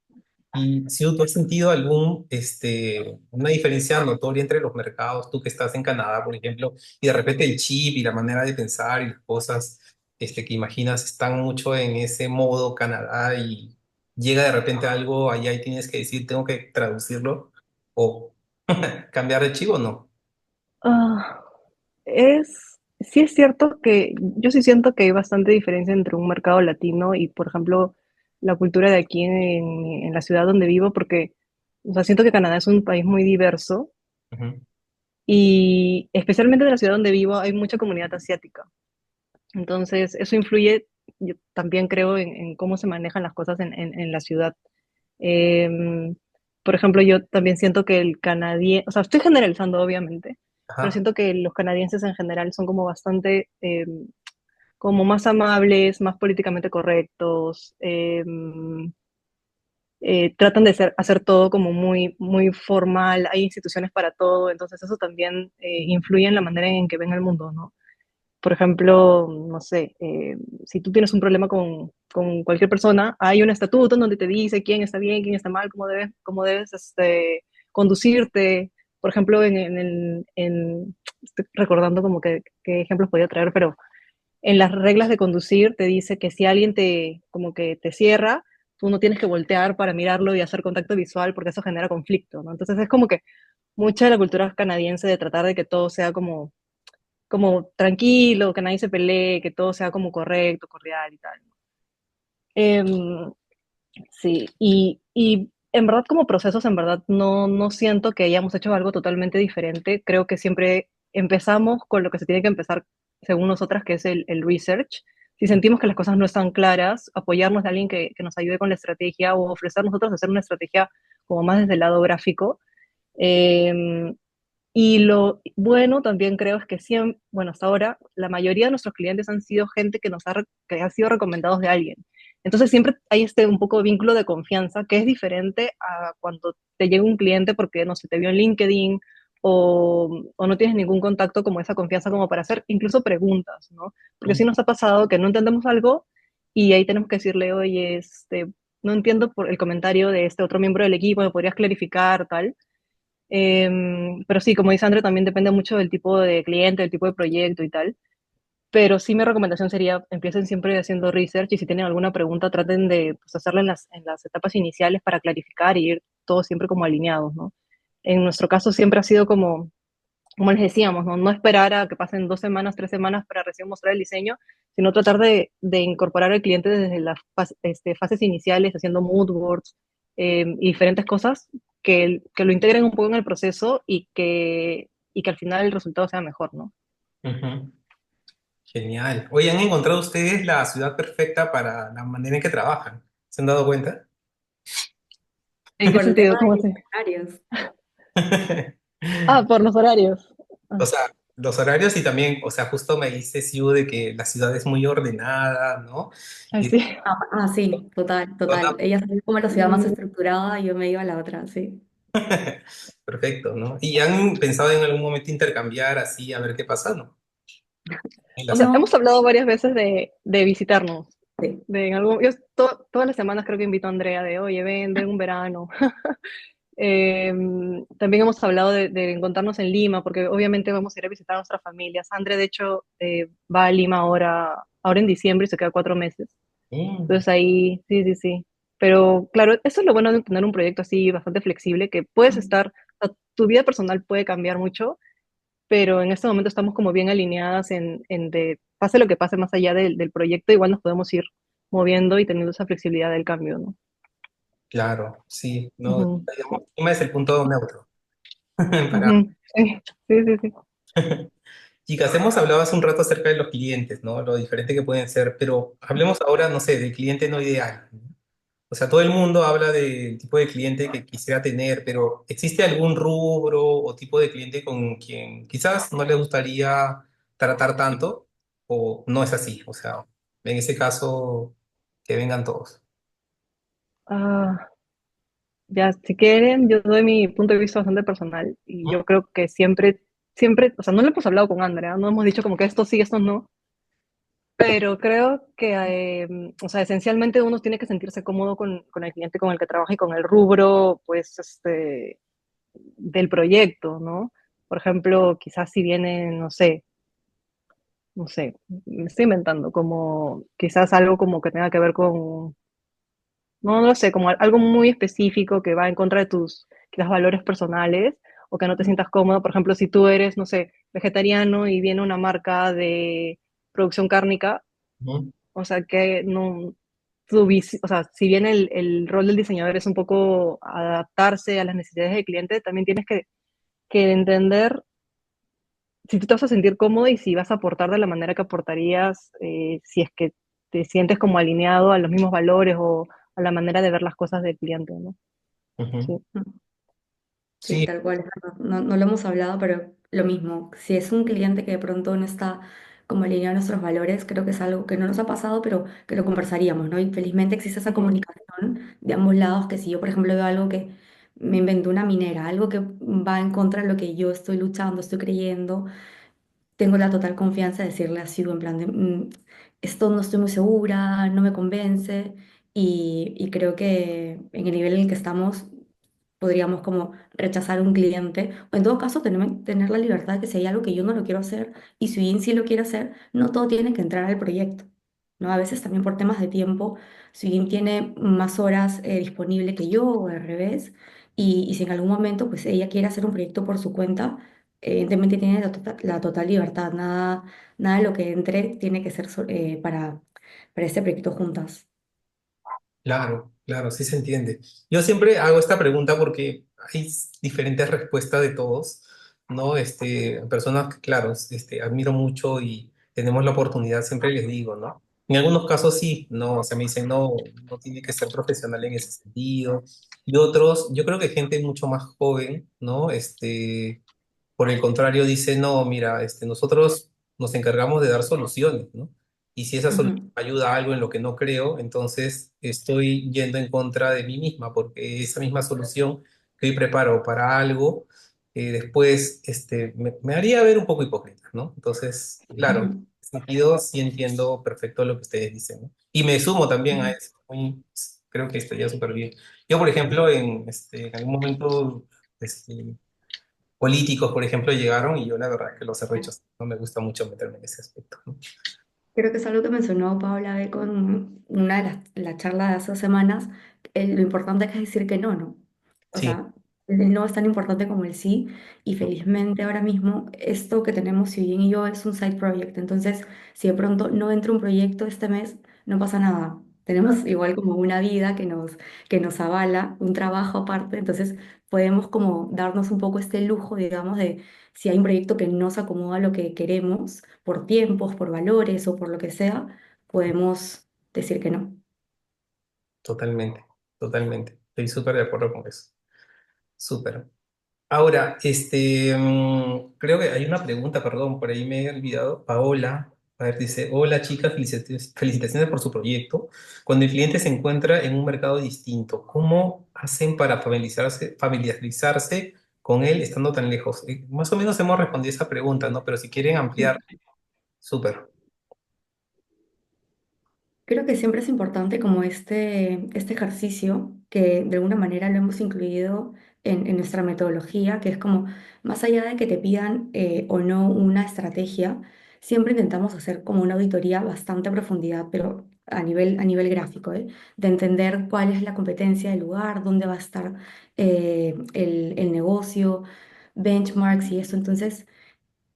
Y si tú has sentido una diferencia notoria entre los mercados, tú que estás en Canadá, por ejemplo, y de repente el chip y la manera de pensar y las cosas, que imaginas están mucho en ese modo Canadá y llega de repente algo allá y tienes que decir, tengo que traducirlo o cambiar de chip o no. Ah, sí es cierto que yo sí siento que hay bastante diferencia entre un mercado latino y, por ejemplo, la cultura de aquí en la ciudad donde vivo, porque, o sea, siento que Canadá es un país muy diverso Ujú. y especialmente en la ciudad donde vivo hay mucha comunidad asiática. Entonces, eso influye, yo también creo, en cómo se manejan las cosas en la ciudad. Em, por ejemplo, yo también siento que el canadiense, o sea, estoy generalizando obviamente, pero Ajá. siento que los canadienses en general son como bastante, como más amables, más políticamente correctos, tratan de hacer todo como muy, muy formal, hay instituciones para todo, entonces eso también influye en la manera en que ven el mundo, ¿no? Por ejemplo, no sé, si tú tienes un problema con cualquier persona, hay un estatuto en donde te dice quién está bien, quién está mal, cómo debes conducirte. Por ejemplo, estoy recordando como que qué ejemplos podía traer, pero en las reglas de conducir te dice que si alguien como que te cierra, tú no tienes que voltear para mirarlo y hacer contacto visual porque eso genera conflicto, ¿no? Entonces es como que mucha de la cultura canadiense de tratar de que todo sea como tranquilo, que nadie se pelee, que todo sea como correcto, cordial y tal. Em, sí, y en verdad como procesos, en verdad no siento que hayamos hecho algo totalmente diferente. Creo que siempre empezamos con lo que se tiene que empezar según nosotras, que es el research. Si sentimos que las cosas no están claras, apoyarnos de alguien que nos ayude con la estrategia o ofrecer nosotros hacer una estrategia como más desde el lado gráfico. Eh, y lo bueno también creo es que siempre, bueno, hasta ahora la mayoría de nuestros clientes han sido gente que ha sido recomendados de alguien. Entonces siempre hay un poco de vínculo de confianza que es diferente a cuando te llega un cliente porque no sé, te vio en LinkedIn o no tienes ningún contacto como esa confianza como para hacer incluso preguntas, ¿no? Porque sí nos ha pasado que no entendemos algo y ahí tenemos que decirle, oye, no entiendo por el comentario de este otro miembro del equipo, ¿me podrías clarificar, tal? Pero sí, como dice André, también depende mucho del tipo de cliente, del tipo de proyecto y tal. Pero sí, mi recomendación sería, empiecen siempre haciendo research y si tienen alguna pregunta, traten de pues, hacerla en las etapas iniciales para clarificar y ir todos siempre como alineados, ¿no? En nuestro caso siempre ha sido como les decíamos, ¿no? No esperar a que pasen 2 semanas, 3 semanas para recién mostrar el diseño, sino tratar de incorporar al cliente desde las fases iniciales, haciendo mood boards y diferentes cosas que lo integren un poco en el proceso y que al final el resultado sea mejor, ¿no? Ujú. Genial. Oye, ¿han encontrado ustedes la ciudad perfecta para la manera en que trabajan? ¿Se han dado cuenta? ¿En qué Por el tema sentido? ¿Cómo de los así? horarios. Ah, por los horarios. O Ah, sea, los horarios y también, o sea, justo me dice Siu de que la ciudad es muy ordenada, ¿no? ay, Y sí. Sí, total, toda- total. Ella salió como la ciudad más Mm, estructurada y yo me iba a la otra, sí. Perfecto, ¿no? ¿Y han pensado en algún momento intercambiar así, a ver qué pasa, ¿no? En O las- sea, No, hemos hablado varias veces de visitarnos. sí. De en algún, todas las semanas creo que invito a Andrea de, oye, ven un verano. También hemos hablado de encontrarnos en Lima, porque obviamente vamos a ir a visitar a nuestras familias. Andrea, de hecho, va a Lima ahora en diciembre y se queda 4 meses. Mm, Entonces ahí, sí, sí, sí. Pero claro, eso es lo bueno de tener un proyecto así bastante flexible, que puedes estar, o sea, tu vida personal puede cambiar mucho, pero en este momento estamos como bien alineadas en de, pase lo que pase más allá del proyecto, igual nos podemos ir moviendo y teniendo esa flexibilidad del cambio, ¿no? claro, sí, no, Ujú, digamos, Lima es el punto neutro. Para... ujú, sí, sí, sí, sí. Chicas, hemos hablado hace un rato acerca de los clientes, ¿no? Lo diferente que pueden ser, pero hablemos ahora, no sé, del cliente no ideal, ¿no? O sea, todo el mundo habla del tipo de cliente que quisiera tener, pero ¿existe algún rubro o tipo de cliente con quien quizás no le gustaría tratar tanto o no es así? O sea, en ese caso, que vengan todos. Ah, ya, si quieren, yo doy mi punto de vista bastante personal y yo creo que siempre, o sea, no lo hemos hablado con Andrea, no hemos dicho como que esto sí, esto no, pero creo que, o sea, esencialmente uno tiene que sentirse cómodo con el cliente con el que trabaja y con el rubro, pues, del proyecto, ¿no? Por ejemplo, quizás si viene, no sé, me estoy inventando, como quizás algo como que tenga que ver con, no lo sé, como algo muy específico que va en contra de tus quizás valores personales o que no te sientas cómodo. Por ejemplo, si tú eres, no sé, vegetariano y viene una marca de producción cárnica, Ujú, o sea, que no, o sea, si bien el rol del diseñador es un poco adaptarse a las necesidades del cliente, también tienes que entender si tú te vas a sentir cómodo y si vas a aportar de la manera que aportarías, si es que te sientes como alineado a los mismos valores o a la manera de ver las cosas del cliente, ¿no? ujú. Sí. Sí, Sí, tal cual, es verdad. No, no lo hemos hablado, pero lo mismo. Si es un cliente que de pronto no está como alineado a nuestros valores, creo que es algo que no nos ha pasado, pero que lo conversaríamos, ¿no? Y felizmente existe esa Ujú. comunicación de ambos lados, que si yo, por ejemplo, veo algo que me inventó una minera, algo que va en contra de lo que yo estoy luchando, estoy creyendo, tengo la total confianza de decirle así, en plan de, esto no estoy muy segura, no me convence, y creo que en el nivel en el que estamos podríamos como rechazar un cliente, o en todo caso tener la libertad de que si hay algo que yo no lo quiero hacer, y si bien sí lo quiero hacer, no todo tiene que entrar al proyecto, ¿no? A veces también por temas de tiempo, si bien tiene más horas disponible que yo, o al revés, y si en algún momento pues ella quiere hacer un proyecto por su cuenta, evidentemente tiene la total libertad, nada de lo que entre tiene que ser para este proyecto juntas. claro, claro, sí se entiende. Yo siempre hago esta pregunta porque hay diferentes respuestas de todos, ¿no? Personas que, claro, admiro mucho y tenemos la oportunidad, siempre les digo, ¿no? En algunos casos sí, no, o sea, me dicen, no, no tiene que ser profesional en ese sentido. Y otros, yo creo que gente mucho más joven, ¿no? Por el contrario, dice, no, mira, nosotros nos encargamos de dar soluciones, ¿no? Y si esa solución Ujú, ayuda a algo en lo que no creo, entonces estoy yendo en contra de mí misma, porque esa misma solución que hoy preparo para algo, después me haría ver un poco hipócrita, ¿no? Entonces, claro, en ujú, ese sentido sí entiendo perfecto lo que ustedes dicen, ¿no? Y me sumo también a ujú. eso, creo que estaría súper bien. Yo, por ejemplo, en algún momento... Este, políticos, por ejemplo, llegaron y yo la verdad es que los he rechazado. No me gusta mucho meterme en ese aspecto, ¿no? Creo que es algo que mencionó Paula B. con una de la charla de hace semanas, lo importante que es decir que no, ¿no? O Sí, sea, el no es tan importante como el sí, y felizmente ahora mismo esto que tenemos, si bien y yo, es un side project. Entonces, si de pronto no entra un proyecto este mes, no pasa nada. Tenemos igual como una vida que nos avala, un trabajo aparte, entonces podemos como darnos un poco este lujo, digamos, de si hay un proyecto que no se acomoda a lo que queremos, por tiempos, por valores o por lo que sea, podemos decir que no. totalmente, totalmente. Estoy súper de acuerdo con eso. Súper. Ahora, creo que hay una pregunta, perdón, por ahí me he olvidado. Paola, A ver, dice, hola chicas, felicitaciones por su proyecto. Cuando el cliente se encuentra en un mercado distinto, ¿cómo hacen para familiarizarse con él estando tan lejos? Más o menos hemos respondido esa pregunta, ¿no? Pero si quieren ampliar, súper. Creo que siempre es importante como este ejercicio que de alguna manera lo hemos incluido en nuestra metodología, que es como más allá de que te pidan o no una estrategia, siempre intentamos hacer como una auditoría bastante a profundidad, pero a nivel gráfico, ¿eh? De entender cuál es la competencia del lugar, dónde va a estar el negocio, benchmarks y eso. Entonces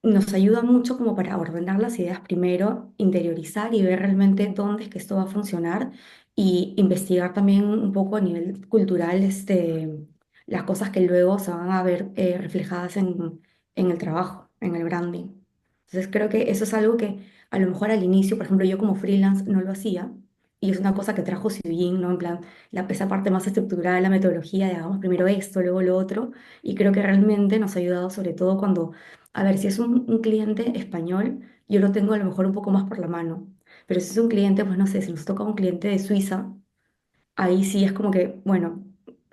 nos ayuda mucho como para ordenar las ideas primero, interiorizar y ver realmente dónde es que esto va a funcionar y investigar también un poco a nivel cultural las cosas que luego se van a ver reflejadas en el trabajo, en el branding. Entonces creo que eso es algo que a lo mejor al inicio, por ejemplo, yo como freelance no lo hacía y es una cosa que trajo Sillin, ¿no? En plan, esa parte más estructurada de la metodología de hagamos primero esto, luego lo otro y creo que realmente nos ha ayudado sobre todo cuando a ver, si es un cliente español, yo lo tengo a lo mejor un poco más por la mano. Pero si es un cliente, pues no sé, si nos toca un cliente de Suiza, ahí sí es como que, bueno,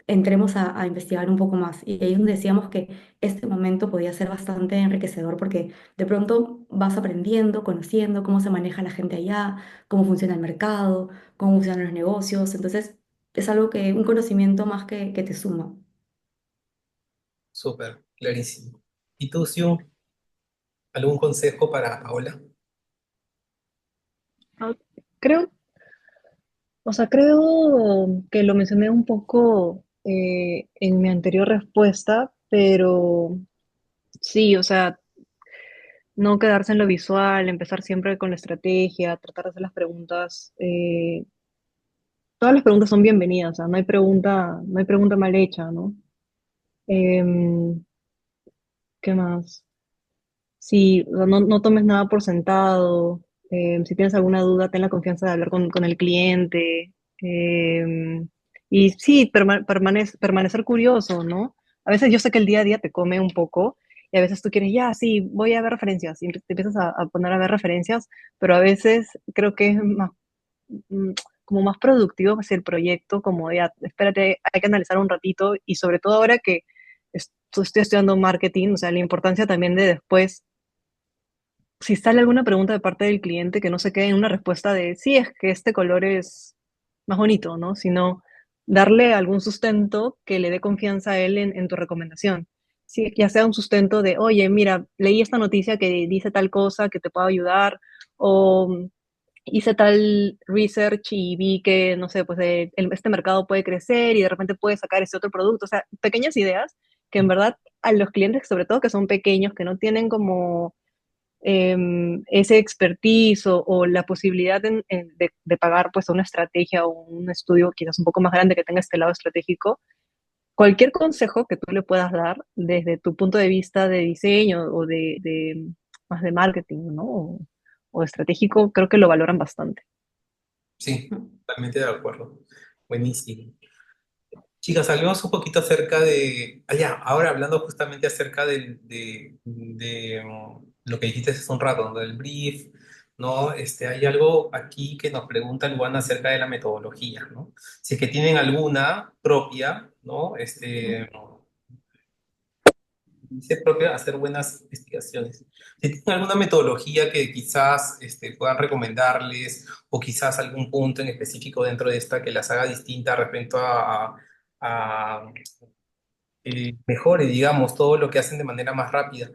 entremos a investigar un poco más. Y ahí es donde decíamos que este momento podía ser bastante enriquecedor porque de pronto vas aprendiendo, conociendo cómo se maneja la gente allá, cómo funciona el mercado, cómo funcionan los negocios. Entonces, es algo que, un conocimiento más que te suma. Súper, clarísimo. ¿Y tú, Siu, algún consejo para Paola? Ah, creo, o sea, creo que lo mencioné un poco en mi anterior respuesta, pero sí, o sea, no quedarse en lo visual, empezar siempre con la estrategia, tratar de hacer las preguntas. Todas las preguntas son bienvenidas, o sea, no hay pregunta mal hecha, ¿no? Em, ¿Qué más? Sí, o sea, no tomes nada por sentado. Si tienes alguna duda, ten la confianza de hablar con el cliente. Y sí, permanecer curioso, ¿no? A veces yo sé que el día a día te come un poco y a veces tú quieres, ya, sí, voy a ver referencias y te empiezas a poner a ver referencias, pero a veces creo que es más, mm, como más productivo hacia el proyecto, como ya, espérate, hay que analizar un ratito y sobre todo ahora que estoy estudiando marketing, o sea, la importancia también de después si sale alguna pregunta de parte del cliente que no se quede en una respuesta de sí, es que este color es más bonito, ¿no? Sino darle algún sustento que le dé confianza a él en tu recomendación. Sí, ya sea un sustento de, oye, mira, leí esta noticia que dice tal cosa que te puedo ayudar, o hice tal research y vi que, no sé, pues este mercado puede crecer y de repente puede sacar ese otro producto. O sea, pequeñas ideas que en verdad a los clientes, sobre todo que son pequeños, que no tienen como ese expertise o la posibilidad de pagar pues una estrategia o un estudio quizás un poco más grande que tenga este lado estratégico, cualquier consejo que tú le puedas dar desde tu punto de vista de diseño o más de marketing, ¿no? O estratégico, creo que lo valoran bastante. Sí, totalmente de acuerdo. Buenísimo. Chicas, hablemos un poquito acerca de, ahora hablando justamente acerca lo que dijiste hace un rato, ¿no? Del brief, ¿no? Hay algo aquí que nos pregunta Luana acerca de la metodología, ¿no? Si es que tienen alguna propia, ¿no? Dice propia hacer buenas investigaciones. Si tienen alguna metodología que quizás puedan recomendarles o quizás algún punto en específico dentro de esta que las haga distinta respecto a mejore, digamos, todo lo que hacen de manera más rápida.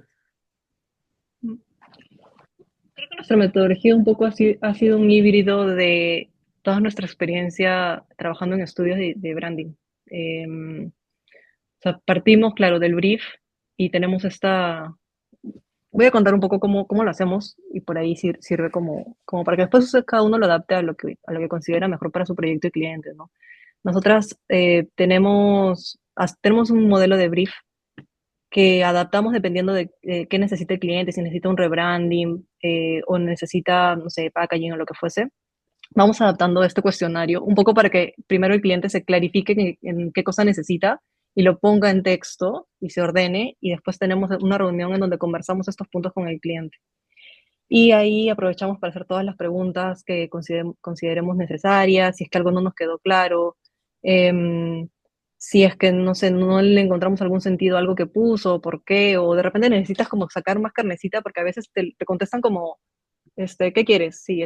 Nuestra metodología un poco ha sido un híbrido de toda nuestra experiencia trabajando en estudios de branding. Eh, O sea, partimos, claro, del brief y tenemos esta... Voy a contar un poco cómo lo hacemos y por ahí sirve como para que después cada uno lo adapte a lo que considera mejor para su proyecto y cliente, ¿no? Nosotras tenemos un modelo de brief que adaptamos dependiendo de qué necesita el cliente, si necesita un rebranding o necesita, no sé, packaging o lo que fuese. Vamos adaptando este cuestionario un poco para que primero el cliente se clarifique en qué cosa necesita y lo ponga en texto y se ordene y después tenemos una reunión en donde conversamos estos puntos con el cliente. Y ahí aprovechamos para hacer todas las preguntas que consideremos necesarias, si es que algo no nos quedó claro, em, si es que, no sé, no le encontramos algún sentido a algo que puso, por qué, o de repente necesitas como sacar más carnecita porque a veces te contestan como, ¿qué quieres? Sí,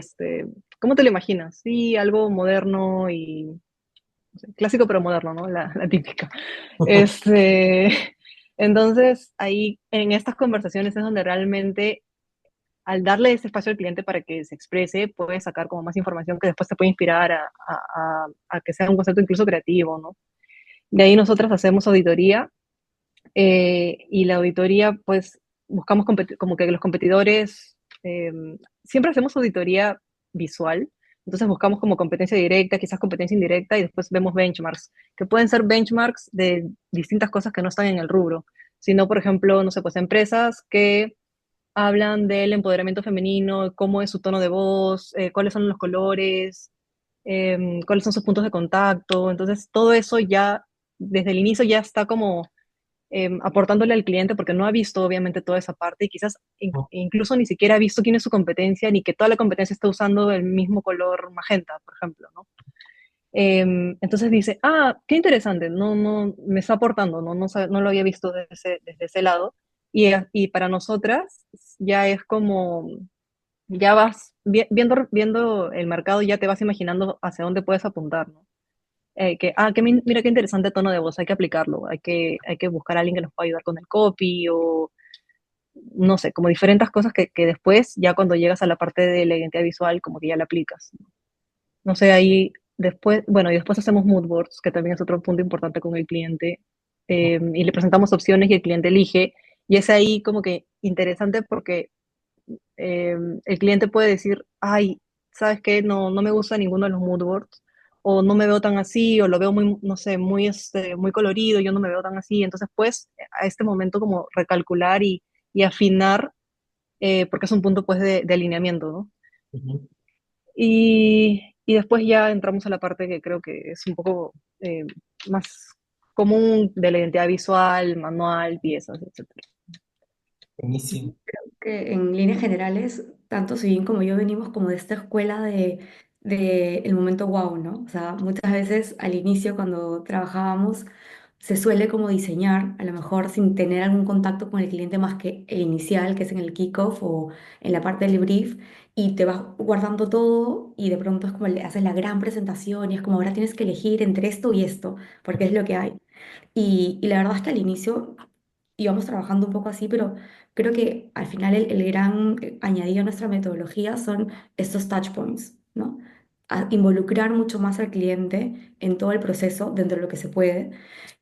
¿cómo te lo imaginas? Sí, algo moderno y no sé, clásico pero moderno, ¿no? La típica. Este, entonces, ahí en estas conversaciones es donde realmente al darle ese espacio al cliente para que se exprese, puede sacar como más información que después te puede inspirar a que sea un concepto incluso creativo, ¿no? De ahí nosotras hacemos auditoría y la auditoría, pues, buscamos como que los competidores, eh, siempre hacemos auditoría visual, entonces buscamos como competencia directa, quizás competencia indirecta, y después vemos benchmarks, que pueden ser benchmarks de distintas cosas que no están en el rubro, sino, por ejemplo, no sé, pues empresas que hablan del empoderamiento femenino, cómo es su tono de voz, cuáles son los colores, cuáles son sus puntos de contacto. Entonces, todo eso ya, desde el inicio ya está como aportándole al cliente porque no ha visto obviamente toda esa parte y quizás incluso ni siquiera ha visto quién es su competencia ni que toda la competencia está usando el mismo color magenta, por ejemplo, ¿no? Entonces dice, ah, qué interesante, no, me está aportando, no lo había visto desde ese lado. Y para nosotras ya es como, ya vas viendo el mercado, ya te vas imaginando hacia dónde puedes apuntar, ¿no? Mira qué interesante tono de voz, hay que aplicarlo, hay que buscar a alguien que nos pueda ayudar con el copy o no sé, como diferentes cosas que después, ya cuando llegas a la parte de la identidad visual, como que ya la aplicas. No sé, ahí después, bueno, y después hacemos mood boards, que también es otro punto importante con el cliente, y le presentamos opciones y el cliente elige, y es ahí como que interesante porque el cliente puede decir, ay, ¿sabes qué? No me gusta ninguno de los mood boards, o no me veo tan así, o lo veo muy, no sé, muy colorido, yo no me veo tan así, entonces pues a este momento como recalcular y afinar, porque es un punto pues de alineamiento, ¿no? Ujú. Y después ya entramos a la parte que creo que es un poco más común de la identidad visual, manual, piezas, etcétera. Buenísimo. Que en líneas generales, tanto Sujin como yo venimos como de esta escuela de el momento wow, ¿no? O sea, muchas veces al inicio cuando trabajábamos se suele como diseñar, a lo mejor sin tener algún contacto con el cliente más que el inicial, que es en el kickoff o en la parte del brief, y te vas guardando todo y de pronto es como le haces la gran presentación y es como ahora tienes que elegir entre esto y esto, porque es lo que hay. Y la verdad es que al inicio íbamos trabajando un poco así, pero creo que al final el gran añadido a nuestra metodología son estos touch points, ¿no? Involucrar mucho más al cliente en todo el proceso dentro de lo que se puede.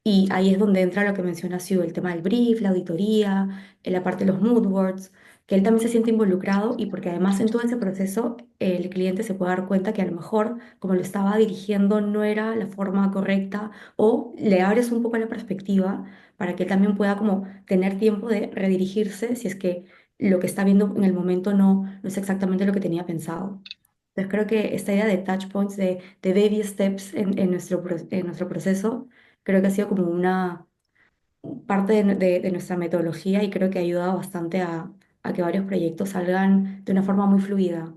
Y ahí es donde entra lo que menciona Siu, el tema del brief, la auditoría, en la parte de los mood boards, que él también se siente involucrado y porque además en todo ese proceso el cliente se puede dar cuenta que a lo mejor como lo estaba dirigiendo no era la forma correcta o le abres un poco la perspectiva para que él también pueda como tener tiempo de redirigirse si es que lo que está viendo en el momento no es exactamente lo que tenía pensado. Entonces creo que esta idea de touch points, de baby steps en nuestro proceso, creo que ha sido como una parte de nuestra metodología y creo que ha ayudado bastante a que varios proyectos salgan de una forma muy fluida.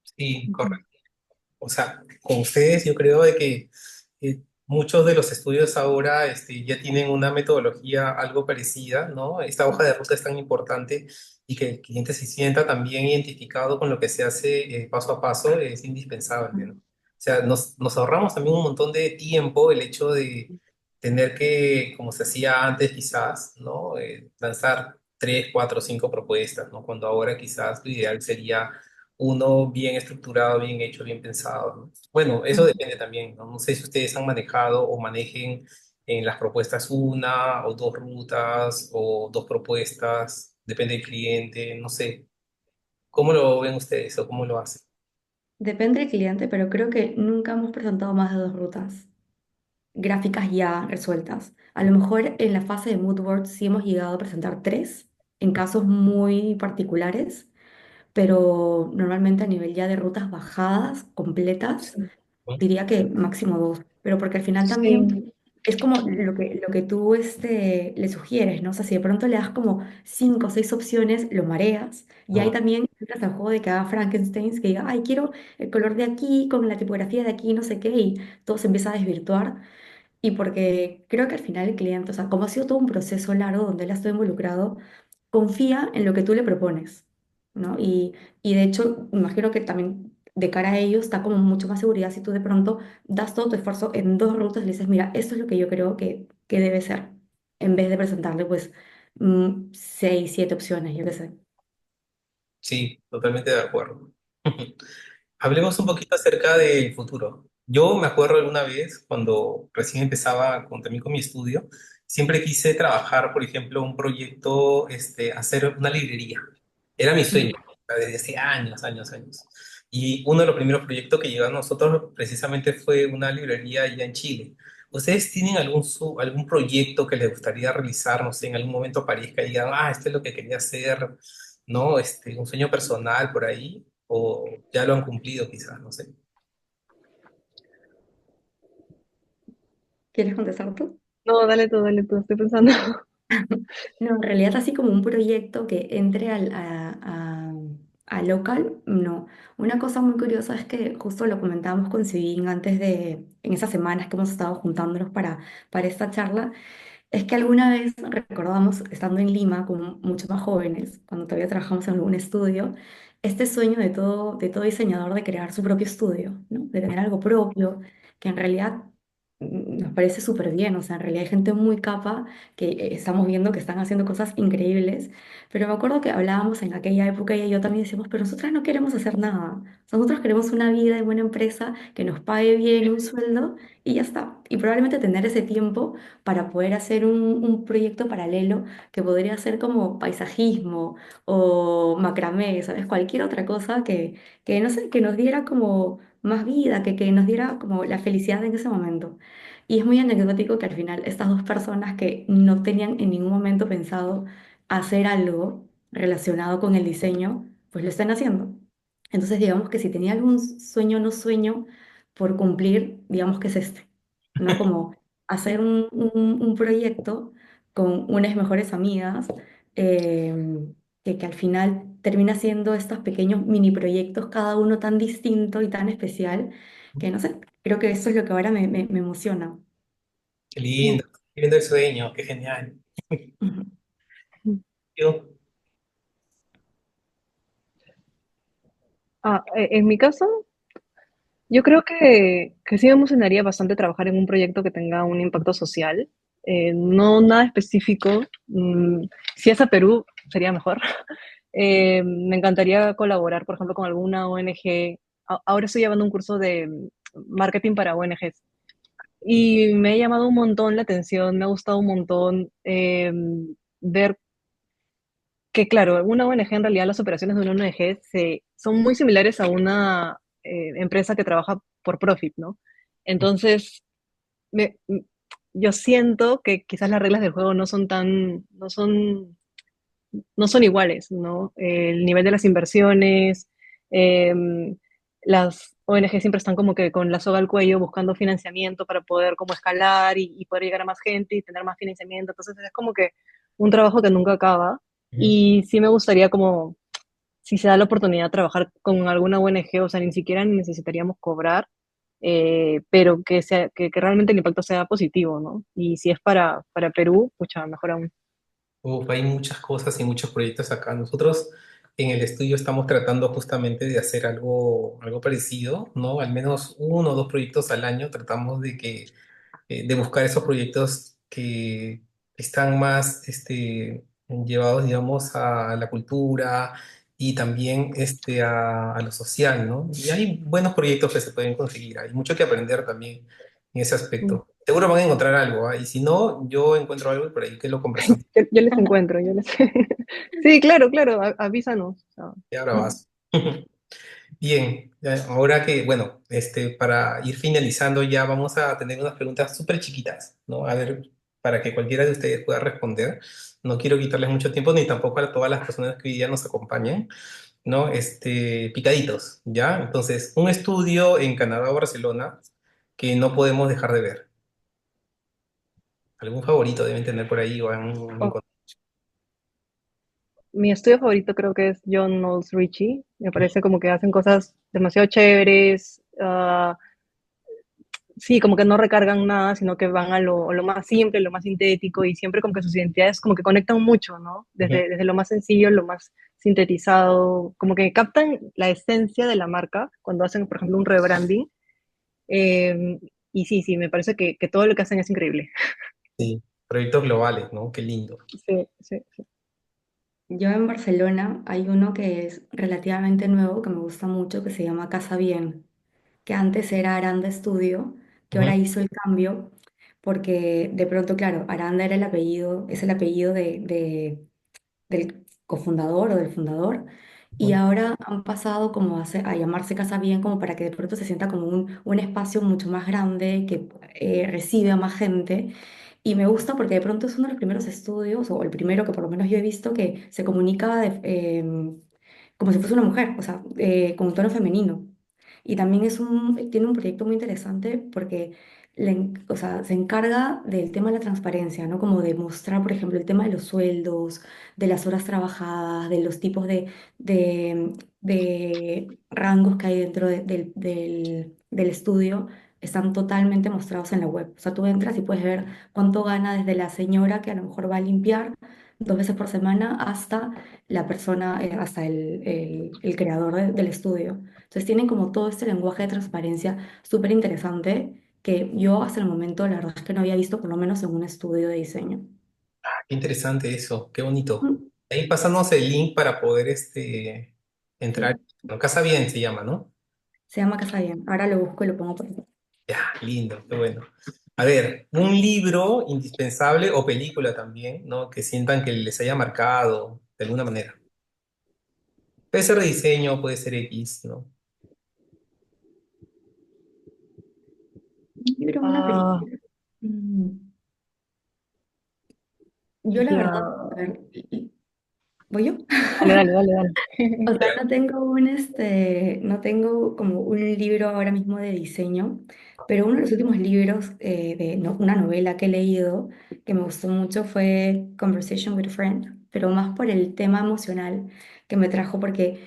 Sí, Ujú. correcto. O sea, con ustedes yo creo de que muchos de los estudios ahora ya tienen una metodología algo parecida, ¿no? Esta hoja de ruta es tan importante y que el cliente se sienta también identificado con lo que se hace paso a paso es indispensable, ¿no? O sea, nos ahorramos también un montón de tiempo el hecho de tener que, como se hacía antes quizás, ¿no? Lanzar tres, cuatro, cinco propuestas, ¿no? Cuando ahora quizás lo ideal sería uno bien estructurado, bien hecho, bien pensado, ¿no? Bueno, eso Ujú. depende también, ¿no? No sé si ustedes han manejado o manejen en las propuestas una o dos rutas o dos propuestas, depende del cliente, no sé. ¿Cómo lo ven ustedes o cómo lo hacen? Depende del cliente, pero creo que nunca hemos presentado más de dos rutas gráficas ya resueltas. A lo mejor en la fase de mood boards sí hemos llegado a presentar tres en casos muy particulares, pero normalmente a nivel ya de rutas bajadas, completas, Sí, diría que máximo dos. Pero porque al final también sí, es como lo que tú le sugieres, ¿no? O sea, si de pronto le das como cinco o seis opciones, lo mareas. Y ahí Ah, también entras al juego de que haga Frankenstein, que diga, ay, quiero el color de aquí, con la tipografía de aquí, no sé qué, y todo se empieza a desvirtuar. Y porque creo que al final el cliente, o sea, como ha sido todo un proceso largo donde él ha estado involucrado, confía en lo que tú le propones, ¿no? Y de hecho, imagino que también de cara a ellos está como mucho más seguridad si tú de pronto das todo tu esfuerzo en dos rutas y le dices, mira, esto es lo que yo creo que debe ser, en vez de presentarle pues seis, siete opciones, yo qué sé. sí, totalmente de acuerdo. Hablemos un poquito acerca del futuro. Yo me acuerdo alguna vez, cuando recién empezaba también con mi estudio, siempre quise trabajar, por ejemplo, un proyecto, hacer una librería. Era mi sueño, Mm. desde hace años, años, años. Y uno de los primeros proyectos que llegó a nosotros precisamente fue una librería allá en Chile. ¿Ustedes tienen algún proyecto que les gustaría realizar, no sé, en algún momento aparezca y digan, ah, esto es lo que quería hacer, ¿no? Un sueño personal por ahí, o ya lo han cumplido quizás, no sé. ¿Quieres contestar tú? No, dale tú, estoy pensando. No, en realidad así como un proyecto que entre a local, no. Una cosa muy curiosa es que justo lo comentábamos con Sibin en esas semanas que hemos estado juntándonos para esta charla, es que alguna vez recordamos, estando en Lima, como mucho más jóvenes, cuando todavía trabajamos en algún estudio, este sueño de todo diseñador de crear su propio estudio, ¿no? De tener algo propio, que en realidad nos parece súper bien, o sea, en realidad hay gente muy capa que estamos viendo que están haciendo cosas increíbles, pero me acuerdo que hablábamos en aquella época y yo también decíamos, pero nosotras no queremos hacer nada, nosotros queremos una vida en buena empresa que nos pague bien un sueldo y ya está, y probablemente tener ese tiempo para poder hacer un proyecto paralelo que podría ser como paisajismo o macramé, ¿sabes? Cualquier otra cosa que no sé, que nos diera como más vida, que nos diera como la felicidad en ese momento. Y es muy anecdótico que al final estas dos personas que no tenían en ningún momento pensado hacer algo relacionado con el diseño, pues lo están haciendo. Entonces digamos que si tenía algún sueño o no sueño por cumplir, digamos que es este, ¿no? Como hacer un proyecto con unas mejores amigas, que al final termina siendo estos pequeños mini proyectos, cada uno tan distinto y tan especial, que no sé, creo que eso es lo que ahora me emociona. Mm. Qué lindo el sueño, qué genial. Ujú. Yo, En mi caso, yo creo que sí me emocionaría bastante trabajar en un proyecto que tenga un impacto social. No nada específico. Si es a Perú, sería mejor. Me encantaría colaborar, por ejemplo, con alguna ONG. Ahora estoy llevando un curso de marketing para ONGs y me ha llamado un montón la atención, me ha gustado un montón ver que, claro, una ONG, en realidad las operaciones de una ONG son muy similares a una empresa que trabaja por profit, ¿no? Entonces, me- m- yo siento que quizás las reglas del juego no son iguales, ¿no? El nivel de las inversiones, las ONG siempre están como que con la soga al cuello buscando financiamiento para poder como escalar y poder llegar a más gente y tener más financiamiento. Entonces es como que un trabajo que nunca acaba. ujú. Y sí me gustaría como, si se da la oportunidad de trabajar con alguna ONG, o sea, ni siquiera necesitaríamos cobrar, pero que realmente el impacto sea positivo, ¿no? Y si es para Perú, pucha, mejor aún. Uf, hay muchas cosas y muchos proyectos acá. Nosotros en el estudio estamos tratando justamente de hacer algo parecido, ¿no? Al menos uno o dos proyectos al año. Tratamos de buscar esos proyectos que están más llevados, digamos, a la cultura y también a lo social, ¿no? Y hay buenos proyectos que se pueden conseguir. Hay mucho que aprender también en ese aspecto. Seguro van a encontrar algo, ¿ah? Y si no, yo encuentro algo y por ahí que lo conversamos. Yo les encuentro, yo les... Sí, claro, claro, avísanos. O sea, Y ahora ujú. vas. Bien, ahora que, bueno, para ir finalizando ya vamos a tener unas preguntas súper chiquitas, ¿no? A ver, para que cualquiera de ustedes pueda responder. No quiero quitarles mucho tiempo ni tampoco a todas las personas que hoy día nos acompañan, ¿no? Picaditos, ¿ya? Entonces, un estudio en Canadá o Barcelona que no podemos dejar de ver. Algún favorito deben tener por ahí o Oh, mi estudio favorito creo que es John Knowles Ritchie. Me parece como que hacen cosas demasiado chéveres. Sí, como que no recargan nada, sino que van a lo más simple, lo más sintético y siempre como que sus identidades como que conectan mucho, ¿no? Ujú. Desde lo más sencillo, lo más sintetizado, como que captan la esencia de la marca cuando hacen, por ejemplo, un rebranding. Eh, y sí, sí, me parece que todo lo que hacen es increíble. Sí, proyectos globales, ¿no? Qué lindo. Sí, sí, sí. Yo en Barcelona hay uno que es relativamente nuevo, que me gusta mucho, que se llama Casa Bien, que antes era Aranda Studio, que Ujú. ahora hizo el cambio, porque de pronto, claro, Aranda era el apellido, es el apellido del cofundador o del fundador, y Ujú. ahora han pasado como a llamarse Casa Bien, como para que de pronto se sienta como un espacio mucho más grande, que recibe a más gente. Y me gusta porque de pronto es uno de los primeros estudios, o el primero que por lo menos yo he visto, que se comunica como si fuese una mujer, o sea, con un tono femenino. Y también tiene un proyecto muy interesante porque o sea, se encarga del tema de la transparencia, ¿no? Como de mostrar, por ejemplo, el tema de los sueldos, de las horas trabajadas, de los tipos de rangos que hay dentro del estudio, están totalmente mostrados en la web. O sea, tú entras y puedes ver cuánto gana desde la señora que a lo mejor va a limpiar 2 veces por semana hasta la persona, hasta el creador del estudio. Entonces tienen como todo este lenguaje de transparencia súper interesante que yo hasta el momento la verdad es que no había visto por lo menos en un estudio de diseño. Qué interesante eso, qué bonito. Mm. Ahí pasamos el link para poder entrar. Sí, Bueno, Casa Bien se llama, ¿no? se llama Casa Bien. Ahora lo busco y lo pongo por aquí. Ya, lindo, qué bueno. A ver, un libro indispensable o película también, ¿no? Que sientan que les haya marcado de alguna manera. Puede ser de diseño, puede ser X, ¿no? Un libro, una Ah, película. Mm, Yo la verdad, ya. a ver, ¿voy yo? Dale, dale, dale, dale. O sea, no tengo como un libro ahora mismo de diseño, pero uno de los últimos libros una novela que he leído que me gustó mucho fue Conversation with a Friend, pero más por el tema emocional que me trajo, porque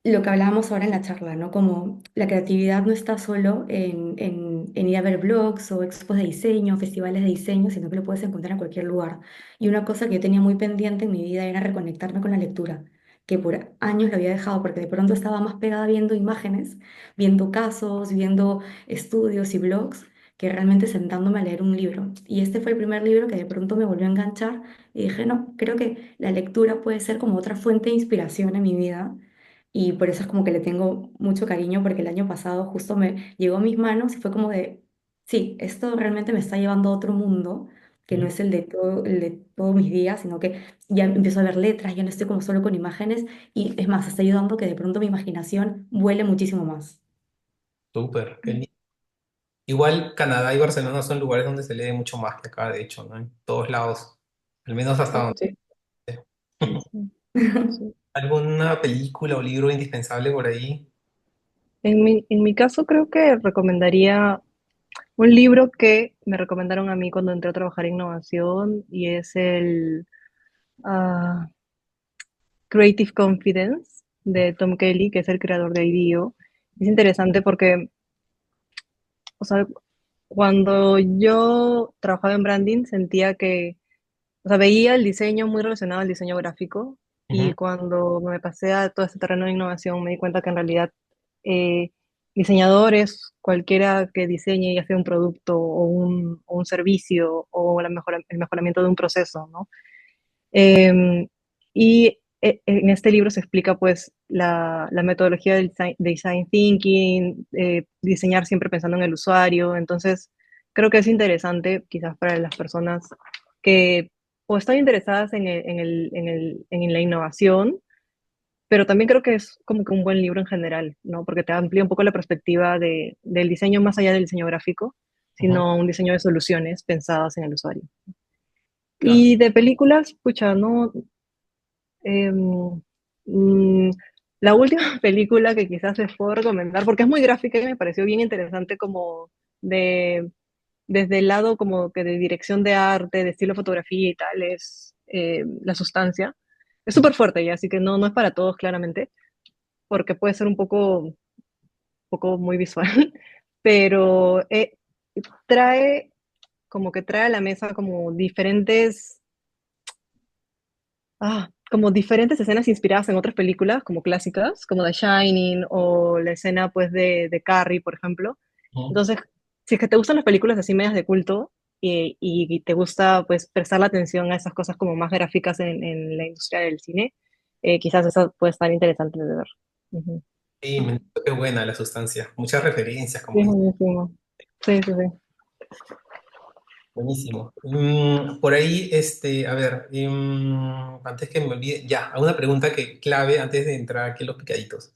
lo que hablábamos ahora en la charla, ¿no? Como la creatividad no está solo en ir a ver blogs o expos de diseño, festivales de diseño, sino que lo puedes encontrar en cualquier lugar. Y una cosa que yo tenía muy pendiente en mi vida era reconectarme con la lectura, que por años lo había dejado porque de pronto estaba más pegada viendo imágenes, viendo casos, viendo estudios y blogs, que realmente sentándome a leer un libro. Y este fue el primer libro que de pronto me volvió a enganchar y dije, no, creo que la lectura puede ser como otra fuente de inspiración en mi vida y por eso es como que le tengo mucho cariño porque el año pasado justo me llegó a mis manos y fue como de, sí, esto realmente me está llevando a otro mundo que no Ujú. es el de todos mis días, sino que ya empiezo a ver letras, ya no estoy como solo con imágenes y es más, está ayudando que de pronto mi imaginación vuele muchísimo más. Súper, qué lindo. Igual Canadá y Barcelona son lugares donde se lee mucho más que acá, de hecho, ¿no? En todos lados, al menos hasta Oh, donde sí, sé. sí, sí, sí. ¿Alguna película o libro indispensable por ahí? En mi caso creo que recomendaría un libro que me recomendaron a mí cuando entré a trabajar en innovación y es el ah, Creative Confidence de Tom Kelly, que es el creador de IDEO. Es interesante porque, o sea, cuando yo trabajaba en branding sentía que, o sea, veía el diseño muy relacionado al diseño gráfico y Ujú. cuando me pasé a todo este terreno de innovación me di cuenta que en realidad eh, diseñadores, cualquiera que diseñe ya sea un producto o un servicio o el mejoramiento de un proceso, ¿no? Y en este libro se explica pues la metodología del design thinking, diseñar siempre pensando en el usuario. Entonces, creo que es interesante quizás para las personas que o están interesadas en la innovación, pero también creo que es como que un buen libro en general, ¿no? Porque te amplía un poco la perspectiva del diseño más allá del diseño gráfico, Ujú. sino un diseño de soluciones pensadas en el usuario. Claro. Y de películas, pucha, no, Em, mm, la última película que quizás les puedo recomendar, porque es muy gráfica y me pareció bien interesante como de, desde el lado como que de dirección de arte, de estilo de fotografía y tal, es la sustancia. Es súper fuerte ya, así que no, no es para todos claramente, porque puede ser poco muy visual, pero trae trae a la mesa como diferentes escenas inspiradas en otras películas, como clásicas, como The Shining o la escena pues de Carrie, por ejemplo. Ujú. Entonces, si es que te gustan las películas así medias de culto y te gusta pues prestar la atención a esas cosas como más gráficas en la industria del cine, quizás eso puede estar interesante de ver. Ujú. Sí, qué buena la sustancia. Muchas referencias, Sí, como es dices. buenísimo. Sí, sí, sí. Buenísimo. Por ahí, a ver, antes que me olvide, ya, una pregunta que clave antes de entrar aquí en los picaditos.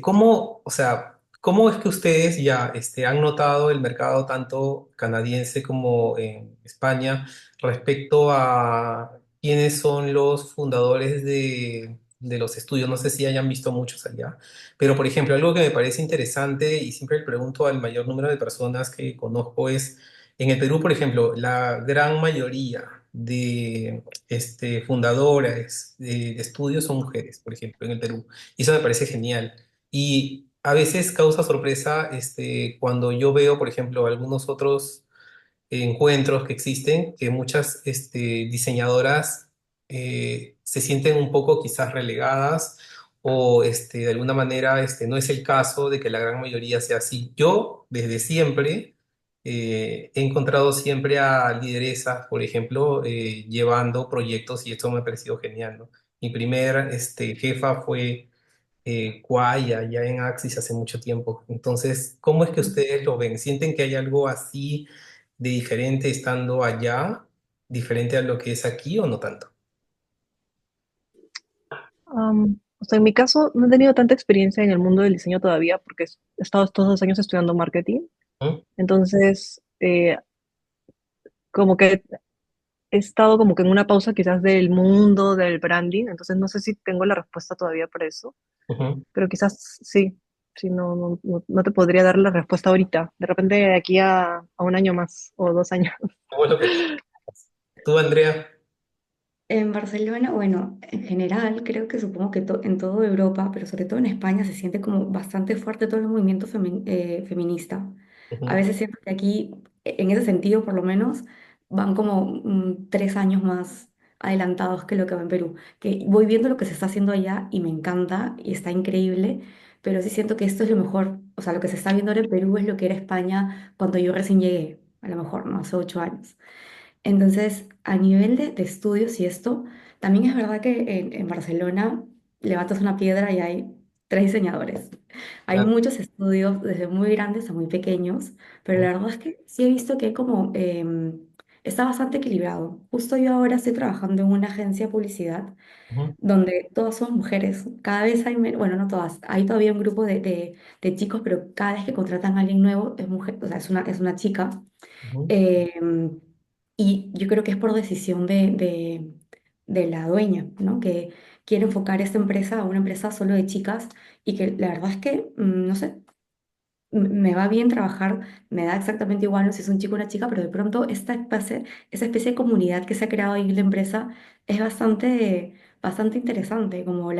¿Cómo, o sea, cómo es que ustedes ya, han notado el mercado tanto canadiense como en España respecto a quiénes son los fundadores de los estudios? No sé si hayan visto muchos allá, pero por ejemplo, algo que me parece interesante y siempre le pregunto al mayor número de personas que conozco es en el Perú, por ejemplo, la gran mayoría de fundadoras de estudios son mujeres, por ejemplo, en el Perú. Y eso me parece genial. Y a veces causa sorpresa cuando yo veo, por ejemplo, algunos otros encuentros que existen, que muchas diseñadoras se sienten un poco quizás relegadas o de alguna manera no es el caso de que la gran mayoría sea así. Yo desde siempre he encontrado siempre a lideresas, por ejemplo, llevando proyectos y esto me ha parecido genial, ¿no? Mi primer jefa fue Quaya, ya en Axis hace mucho tiempo. Entonces, ¿cómo es que ustedes lo ven? ¿Sienten que hay algo así de diferente estando allá, diferente a lo que es aquí o no tanto? O sea, en mi caso no he tenido tanta experiencia en el mundo del diseño todavía porque he estado estos 2 años estudiando marketing. ¿Mm? Entonces, como que he estado como que en una pausa quizás del mundo del branding. Entonces, no sé si tengo la respuesta todavía para eso, Ujú. pero quizás sí. Sí, no te podría dar la respuesta ahorita. De repente de aquí a un año más o 2 años. ¿Cómo es lo que tú, Andrea? En Barcelona, bueno, en general creo que supongo que en toda Europa, pero sobre todo en España, se siente como bastante fuerte todo el movimiento feminista. A Ujú, veces siento que aquí, en ese sentido por lo menos, van como 3 años más adelantados que lo que va en Perú. Que voy viendo lo que se está haciendo allá y me encanta y está increíble, pero sí siento que esto es lo mejor. O sea, lo que se está viendo ahora en Perú es lo que era España cuando yo recién llegué, a lo mejor, ¿no? Hace 8 años. Entonces, a nivel de estudios y esto, también es verdad que en Barcelona levantas una piedra y hay 3 diseñadores. Hay claro. muchos estudios, desde muy grandes a muy pequeños, pero Ujú, la verdad es que sí he visto que como está bastante equilibrado. Justo yo ahora estoy trabajando en una agencia de publicidad ujú, donde todas son mujeres. Cada vez hay, bueno, no todas, hay todavía un grupo de chicos, pero cada vez que contratan a alguien nuevo es mujer, o sea, es una chica. ujú, Em, y yo creo que es por decisión de la dueña, ¿no? Que quiere enfocar esta empresa a una empresa solo de chicas y que la verdad es que, no sé, me va bien trabajar, me da exactamente igual no si es un chico o una chica, pero de pronto esa especie de comunidad que se ha creado ahí en la empresa es bastante interesante, como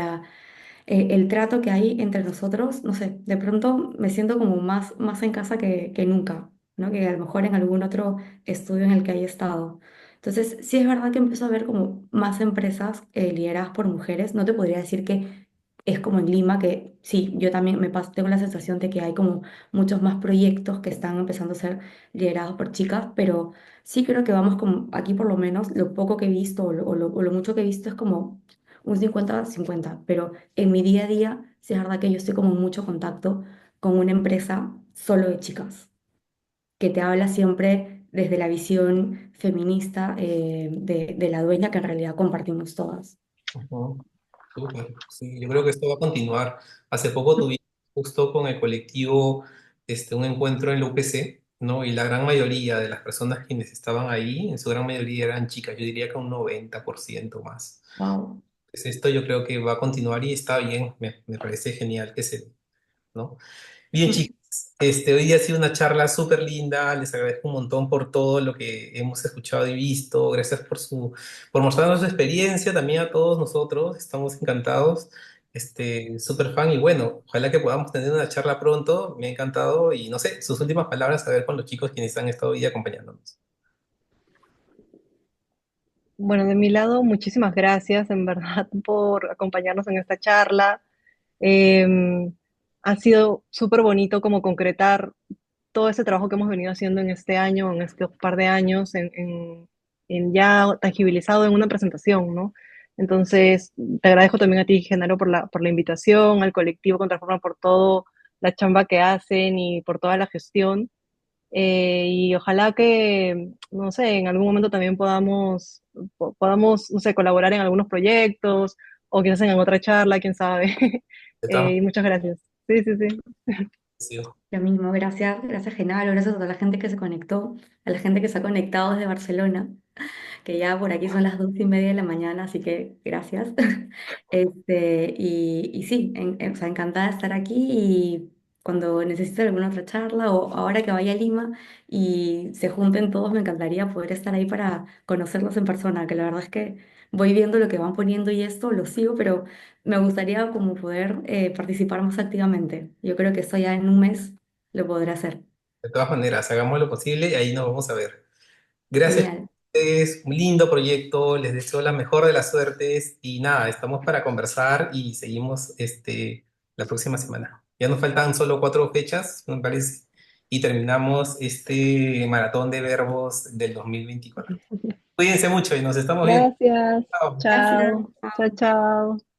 el trato que hay entre nosotros, no sé, de pronto me siento como más en casa que nunca, ¿no? Que a lo mejor en algún otro estudio en el que haya estado. Entonces, sí es verdad que empiezo a ver como más empresas lideradas por mujeres. No te podría decir que es como en Lima, que sí, yo también tengo la sensación de que hay como muchos más proyectos que están empezando a ser liderados por chicas, pero sí creo que vamos como, aquí por lo menos, lo poco que he visto o lo mucho que he visto es como un 50-50, pero en mi día a día, sí es verdad que yo estoy como en mucho contacto con una empresa solo de chicas, que te habla siempre desde la visión feminista de la dueña que en realidad compartimos todas. ujú. Súper. Sí, yo creo que esto va a continuar. Hace poco tuvimos justo con el colectivo un encuentro en la UPC, ¿no? Y la gran mayoría de las personas quienes estaban ahí, en su gran mayoría eran chicas, yo diría que un 90% más. Wow. Pues esto yo creo que va a continuar y está bien, me parece genial que se, ¿no? Bien, chicos. Hoy día ha sido una charla súper linda, les agradezco un montón por todo lo que hemos escuchado y visto, gracias por mostrarnos su experiencia también a todos nosotros, estamos encantados, súper fan y bueno, ojalá que podamos tener una charla pronto, me ha encantado y no sé, sus últimas palabras a ver con los chicos quienes han estado hoy acompañándonos. Bueno, de mi lado, muchísimas gracias en verdad por acompañarnos en esta charla. Eh, Ha sido súper bonito como concretar todo ese trabajo que hemos venido haciendo en este año, en estos par de años, en ya tangibilizado en una presentación, ¿no? Entonces, te agradezco también a ti, Genaro, por la invitación, al colectivo Contraforma por todo la chamba que hacen y por toda la gestión. Y ojalá que, no sé, en algún momento también podamos, no sé, colaborar en algunos proyectos o quizás en otra charla, quién sabe. De todas Y muchas gracias. Sí, sí, sí. maneras, Lo mismo, gracias Genaro, gracias a toda la gente que se conectó, a la gente que se ha conectado desde Barcelona, que ya por aquí son las 2:30 de la mañana, así que gracias. Y sí, o sea, encantada de estar aquí y cuando necesiten alguna otra charla o ahora que vaya a Lima y se junten todos, me encantaría poder estar ahí para conocerlos en persona, que la verdad es que voy viendo lo que van poniendo y esto lo sigo, pero me gustaría como poder participar más activamente. Yo creo que esto ya en un mes lo podré hacer. de todas maneras, hagamos lo posible y ahí nos vamos a ver. Gracias a Genial. ustedes, un lindo proyecto, les deseo la mejor de las suertes y nada, estamos para conversar y seguimos la próxima semana. Ya nos faltan solo 4 fechas, me parece, y terminamos este maratón de verbos del 2024. Cuídense mucho y nos estamos viendo. Gracias. Chao. Gracias. Chao. Chao, chao.